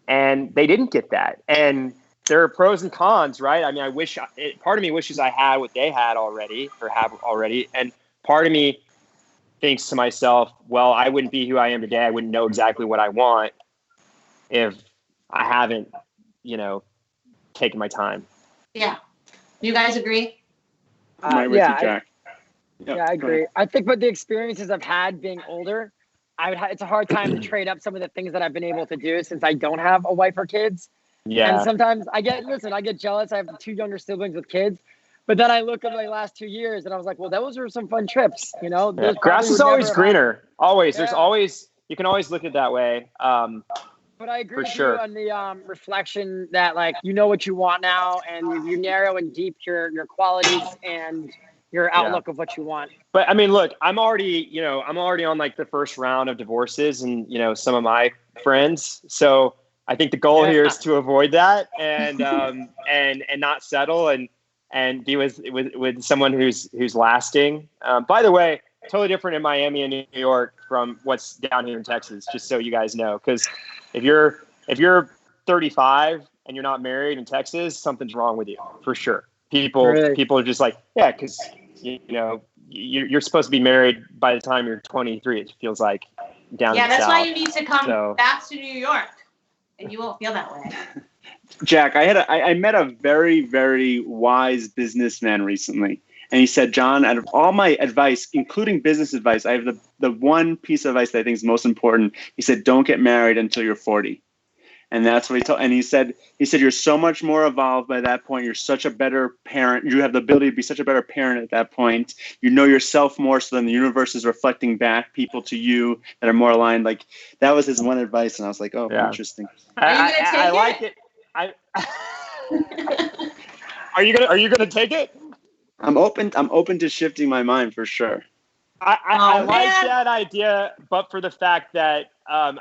Speaker 2: and they didn't get that. And there are pros and cons, right? I mean, part of me wishes I had what they had already or have already. And part of me thinks to myself, well, I wouldn't be who I am today. I wouldn't know exactly what I want if I haven't, taken my time.
Speaker 1: Yeah. You guys agree?
Speaker 3: I'm right with you, Jack.
Speaker 4: Yeah, I agree. I think with the experiences I've had being older, it's a hard time to trade up some of the things that I've been able to do since I don't have a wife or kids.
Speaker 2: Yeah.
Speaker 4: And sometimes I get jealous. I have 2 younger siblings with kids. But then I look at my last 2 years and I was like, well, those were some fun trips,
Speaker 2: Yeah. Grass is always greener. Always.
Speaker 4: Yeah.
Speaker 2: You can always look at it that way.
Speaker 4: But I agree
Speaker 2: For
Speaker 4: with
Speaker 2: sure.
Speaker 4: you on the reflection that like, what you want now, and you narrow and deep your qualities, and your outlook of what you want.
Speaker 2: But I mean, look, I'm already on like the first round of divorces and, some of my friends. So I think the goal here is to avoid that and not settle and be with someone who's lasting. By the way, totally different in Miami and New York from what's down here in Texas, just so you guys know. Because if you're 35 and you're not married in Texas, something's wrong with you for sure. People are just like, yeah, because you're supposed to be married by the time you're 23. It feels like down.
Speaker 1: Yeah,
Speaker 2: in the
Speaker 1: that's
Speaker 2: South.
Speaker 1: why you need to come back to New York, and you won't feel that way.
Speaker 3: Jack, I met a very, very wise businessman recently. And he said, John, out of all my advice, including business advice, I have the one piece of advice that I think is most important. He said, don't get married until you're 40. And that's what he told. And he said, you're so much more evolved by that point. You're such a better parent. You have the ability to be such a better parent at that point. You know yourself more, so then the universe is reflecting back people to you that are more aligned. Like, that was his one advice. And I was like, oh, interesting.
Speaker 2: I like it. Are you gonna take it?
Speaker 3: I'm open to shifting my mind for sure.
Speaker 2: I like that idea, but for the fact that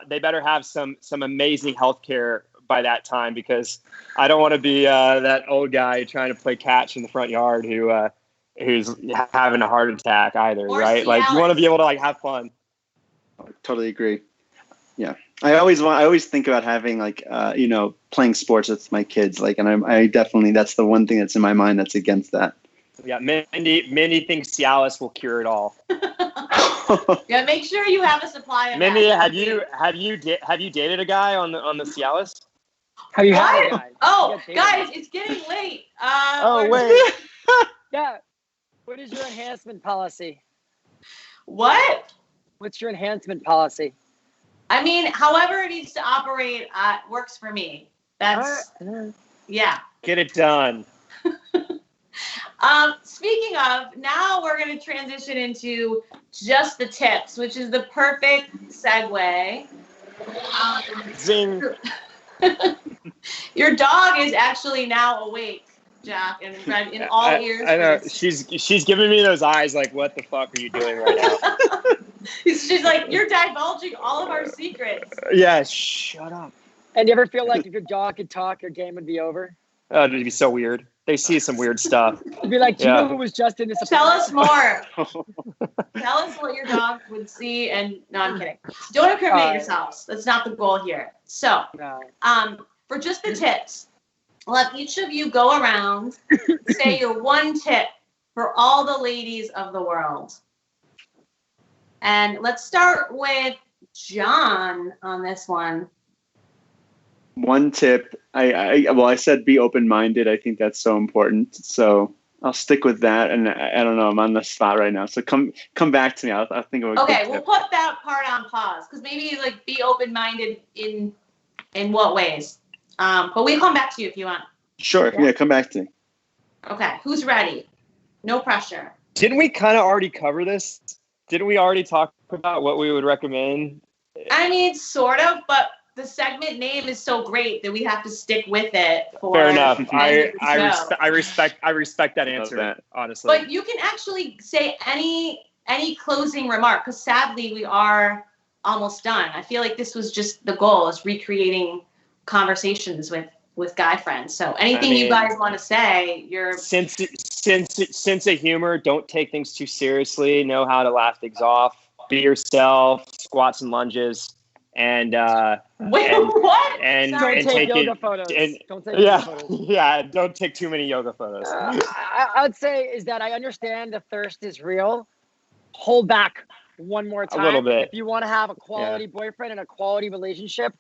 Speaker 2: they better have some amazing healthcare by that time, because I don't want to be that old guy trying to play catch in the front yard who's having a heart attack either,
Speaker 1: or
Speaker 2: right? Like, you want to be able to like have fun.
Speaker 3: I totally agree. Yeah. I always think about having playing sports with my kids. Like, and I definitely, that's the one thing that's in my mind that's against that.
Speaker 2: Yeah, Mindie thinks Cialis will cure it all.
Speaker 1: Yeah, make sure you have a supply of
Speaker 2: Mindie,
Speaker 1: that.
Speaker 2: have you dated a guy on the Cialis?
Speaker 4: Have you had a guy?
Speaker 1: Oh, guys, it's getting late.
Speaker 2: Wait.
Speaker 4: Yeah. What is your enhancement policy?
Speaker 1: What?
Speaker 4: What's your enhancement policy?
Speaker 1: I mean, however it needs to operate works for me. That's yeah.
Speaker 2: Get it done.
Speaker 1: Speaking of, now we're going to transition into just the tips, which is the perfect segue.
Speaker 2: Zing.
Speaker 1: Your dog is actually now awake, Jack, and in all ears.
Speaker 2: I know. She's giving me those eyes like, what the fuck are you doing right now?
Speaker 1: She's like, you're divulging all of our secrets.
Speaker 2: Yeah, shut up.
Speaker 4: And you ever feel like if your dog could talk, your game would be over?
Speaker 2: Oh, it'd be so weird. They see some weird stuff.
Speaker 4: It'd be like, do you know who was just in this?
Speaker 1: Tell us more. Tell us what your dog would see. And no, I'm kidding. Don't incriminate yourselves. That's not the goal here. So, for just the tips, we'll have each of you go around, say your one tip for all the ladies of the world. And let's start with John on this one.
Speaker 3: One tip, I said be open-minded. I think that's so important. So I'll stick with that. And I don't know, I'm on the spot right now. So come back to me. I'll think of a good tip.
Speaker 1: We'll put that part on pause, because maybe like be open-minded in what ways. But we'll come back to you if you want.
Speaker 3: Sure. Yeah, come back to me.
Speaker 1: Okay. Who's ready? No pressure.
Speaker 2: Didn't we kind of already cover this? Didn't we already talk about what we would recommend?
Speaker 1: I mean, sort of, but the segment name is so great that we have to stick with it for.
Speaker 2: Fair enough. I respect that answer, honestly.
Speaker 1: But you can actually say any closing remark, because sadly we are almost done. I feel like this was just the goal, is recreating conversations with guy friends. So anything you guys want to say, you're sense
Speaker 2: of humor. Don't take things too seriously. Know how to laugh things off. Be yourself. Squats and lunges. And
Speaker 1: what?
Speaker 2: And
Speaker 4: don't
Speaker 2: and
Speaker 4: take yoga photos. Don't take yoga photos.
Speaker 2: Yeah. Don't take too many yoga photos.
Speaker 4: I'd say is that I understand the thirst is real. Hold back one more time.
Speaker 2: A little bit.
Speaker 4: If you want to have a quality boyfriend and a quality relationship,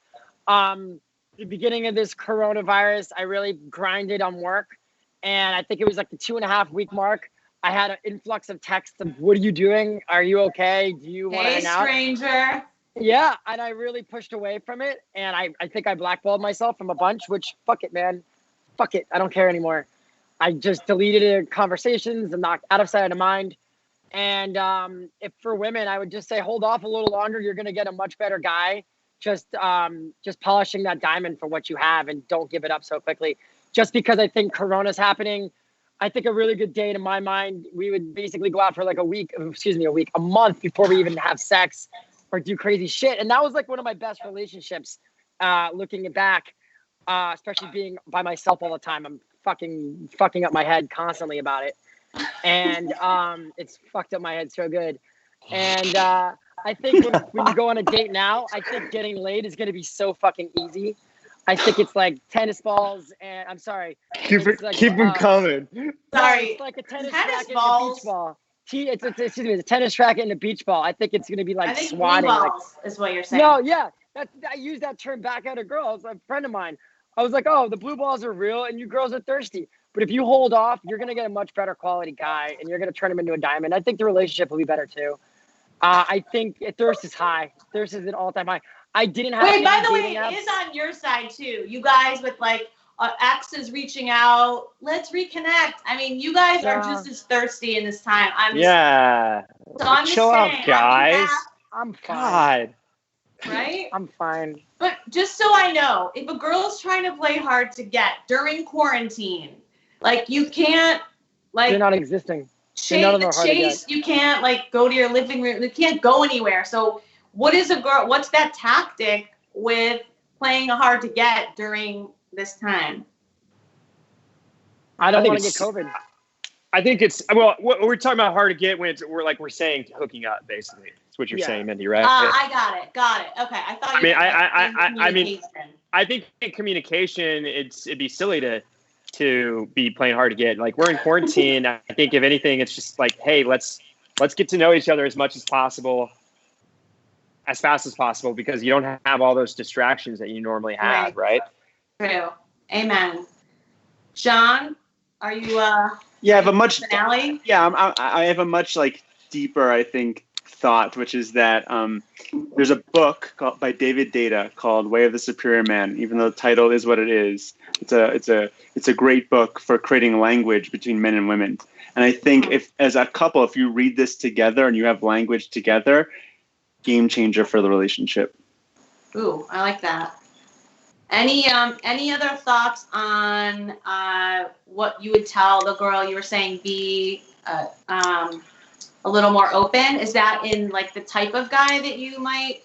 Speaker 4: the beginning of this coronavirus, I really grinded on work, and I think it was like the 2.5 week mark. I had an influx of texts of, "What are you doing? Are you okay? Do you want to hang out?"
Speaker 1: Hey, stranger.
Speaker 4: Yeah, and I really pushed away from it, and I think I blackballed myself from a bunch, which, fuck it, man. Fuck it. I don't care anymore. I just deleted conversations and knocked out of sight, out of mind. And if for women, I would just say, hold off a little longer. You're going to get a much better guy. Just polishing that diamond for what you have, and don't give it up so quickly. Just because I think Corona's happening, I think a really good date in my mind, we would basically go out for like a month before we even have sex or do crazy shit. And that was like one of my best relationships, looking back, especially being by myself all the time. I'm fucking up my head constantly about it. And it's fucked up my head so good. And I think when you go on a date now, I think getting laid is going to be so fucking easy. I think it's like tennis balls and I'm sorry.
Speaker 2: Keep them coming.
Speaker 1: Sorry.
Speaker 4: It's like a tennis
Speaker 1: Tennis
Speaker 4: racket
Speaker 1: balls.
Speaker 4: and a beach ball. It's a tennis racket and a beach ball. I think it's going to be
Speaker 1: I
Speaker 4: like
Speaker 1: think blue
Speaker 4: swatting.
Speaker 1: balls is what you're saying.
Speaker 4: No, yeah. I used that term back at a girl. It's a friend of mine. I was like, oh, the blue balls are real and you girls are thirsty. But if you hold off, you're going to get a much better quality guy and you're going to turn him into a diamond. I think the relationship will be better too. I think thirst is high. Thirst is an all-time high. I didn't have.
Speaker 1: Wait, by the way,
Speaker 4: dating apps.
Speaker 1: it is on your side too. You guys with like exes reaching out, let's reconnect. I mean, you guys are just as thirsty in this time. So I'm
Speaker 2: chill
Speaker 1: just
Speaker 2: out,
Speaker 1: saying,
Speaker 2: guys.
Speaker 4: I'm fine.
Speaker 2: God.
Speaker 1: Right?
Speaker 4: I'm fine.
Speaker 1: But just so I know, if a girl's trying to play hard to get during quarantine, like you can't, like
Speaker 4: You're not existing.
Speaker 1: chase. You can't like go to your living room. You can't go anywhere. So what's that tactic with playing hard to get during this time?
Speaker 4: I don't want to get COVID.
Speaker 2: I think it's we're talking about hard to get when we're saying hooking up basically. That's what you're saying, Mindy, right?
Speaker 1: I got it. Okay, I thought.
Speaker 2: I think in communication, it'd be silly to be playing hard to get. Like we're in quarantine. I think if anything, it's just like, hey, let's get to know each other as much as possible, as fast as possible, because you don't have all those distractions that you normally have, right?
Speaker 1: True. Amen. John, are you
Speaker 3: Yeah, I have a much
Speaker 1: finale?
Speaker 3: Yeah, I have a much like deeper, I think, thought, which is that there's a book by David Data called Way of the Superior Man. Even though the title is what it is, it's a great book for creating language between men and women. And I think if as a couple, if you read this together and you have language together, game changer for the relationship.
Speaker 1: Ooh, I like that. Any other thoughts on what you would tell the girl? You were saying be a little more open. Is that in like the type of guy that you might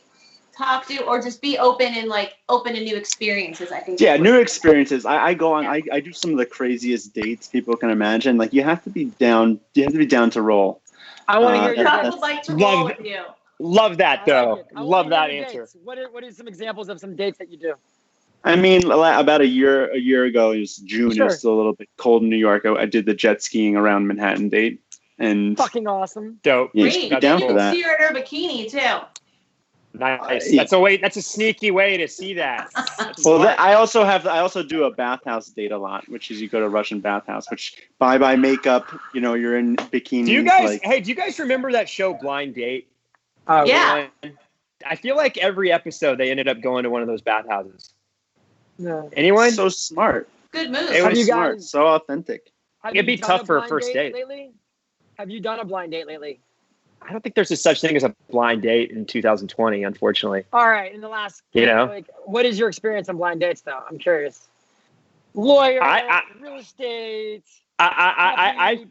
Speaker 1: talk to, or just be open to new experiences? I think. Yeah,
Speaker 3: new experiences. I go on. I do some of the craziest dates people can imagine. Like you have to be down. You have to be down to roll.
Speaker 4: I want to hear your
Speaker 1: I would like to roll with you.
Speaker 2: Love that though. Love that answer.
Speaker 4: What are some examples of some dates that you do?
Speaker 3: I mean, about a year ago, it was June. Sure. It was still a little bit cold in New York. I did the jet skiing around Manhattan date, and
Speaker 4: fucking awesome.
Speaker 2: Dope.
Speaker 3: Yeah,
Speaker 1: great.
Speaker 3: down for that.
Speaker 1: See her in her bikini too.
Speaker 2: Nice. That's a sneaky way to see that.
Speaker 3: I also do a bathhouse date a lot, which is you go to a Russian bathhouse, which bye makeup. You know, you're in bikini.
Speaker 2: Do you guys remember that show Blind Date?
Speaker 1: Yeah.
Speaker 2: I feel like every episode they ended up going to one of those bathhouses.
Speaker 4: No.
Speaker 2: Anyone?
Speaker 3: So smart.
Speaker 1: Good move.
Speaker 3: It was smart. So authentic.
Speaker 2: It'd be tough for a first date.
Speaker 4: Lately? Have you done a blind date lately?
Speaker 2: I don't think there's a such thing as a blind date in 2020, unfortunately.
Speaker 4: All right. In the last, what is your experience on blind dates, though? I'm curious. Lawyer, real estate.
Speaker 2: I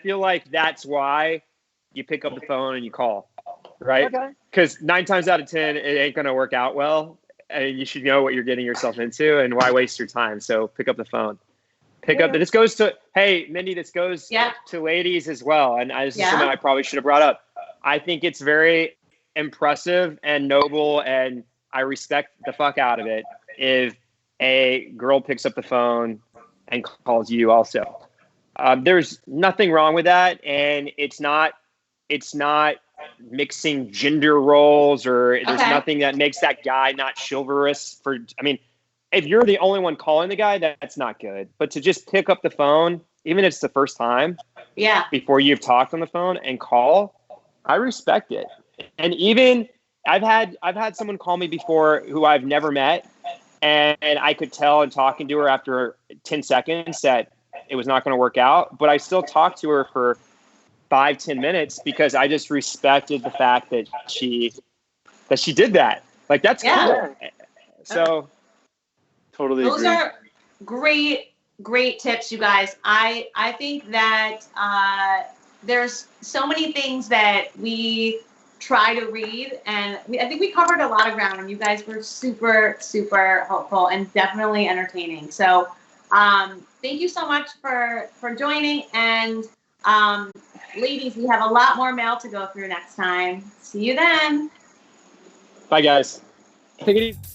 Speaker 2: feel like that's why you pick up the phone and you call, right? Okay. Because 9 times out of 10, it ain't gonna work out well, and you should know what you're getting yourself into, and why waste your time? So pick up the phone. This goes to Mindy. This goes to ladies as well, and this is something I probably should have brought up. I think it's very impressive and noble, and I respect the fuck out of it if a girl picks up the phone and calls you also. There's nothing wrong with that, and it's not mixing gender roles, or there's nothing that makes that guy not chivalrous if you're the only one calling the guy, that's not good. But to just pick up the phone, even if it's the first time, before you've talked on the phone and call, I respect it. And even I've had someone call me before who I've never met, and I could tell in talking to her after 10 seconds that it was not going to work out. But I still talked to her for 5-10 minutes because I just respected the fact that she did that. Like, that's cool. So
Speaker 3: totally
Speaker 1: those
Speaker 3: agree.
Speaker 1: are great great tips, you guys. I think that there's so many things that we try to read, and I think we covered a lot of ground, and you guys were super, super helpful and definitely entertaining. So thank you so much for joining, and ladies, we have a lot more mail to go through next time. See you then.
Speaker 2: Bye, guys.
Speaker 4: Take it easy.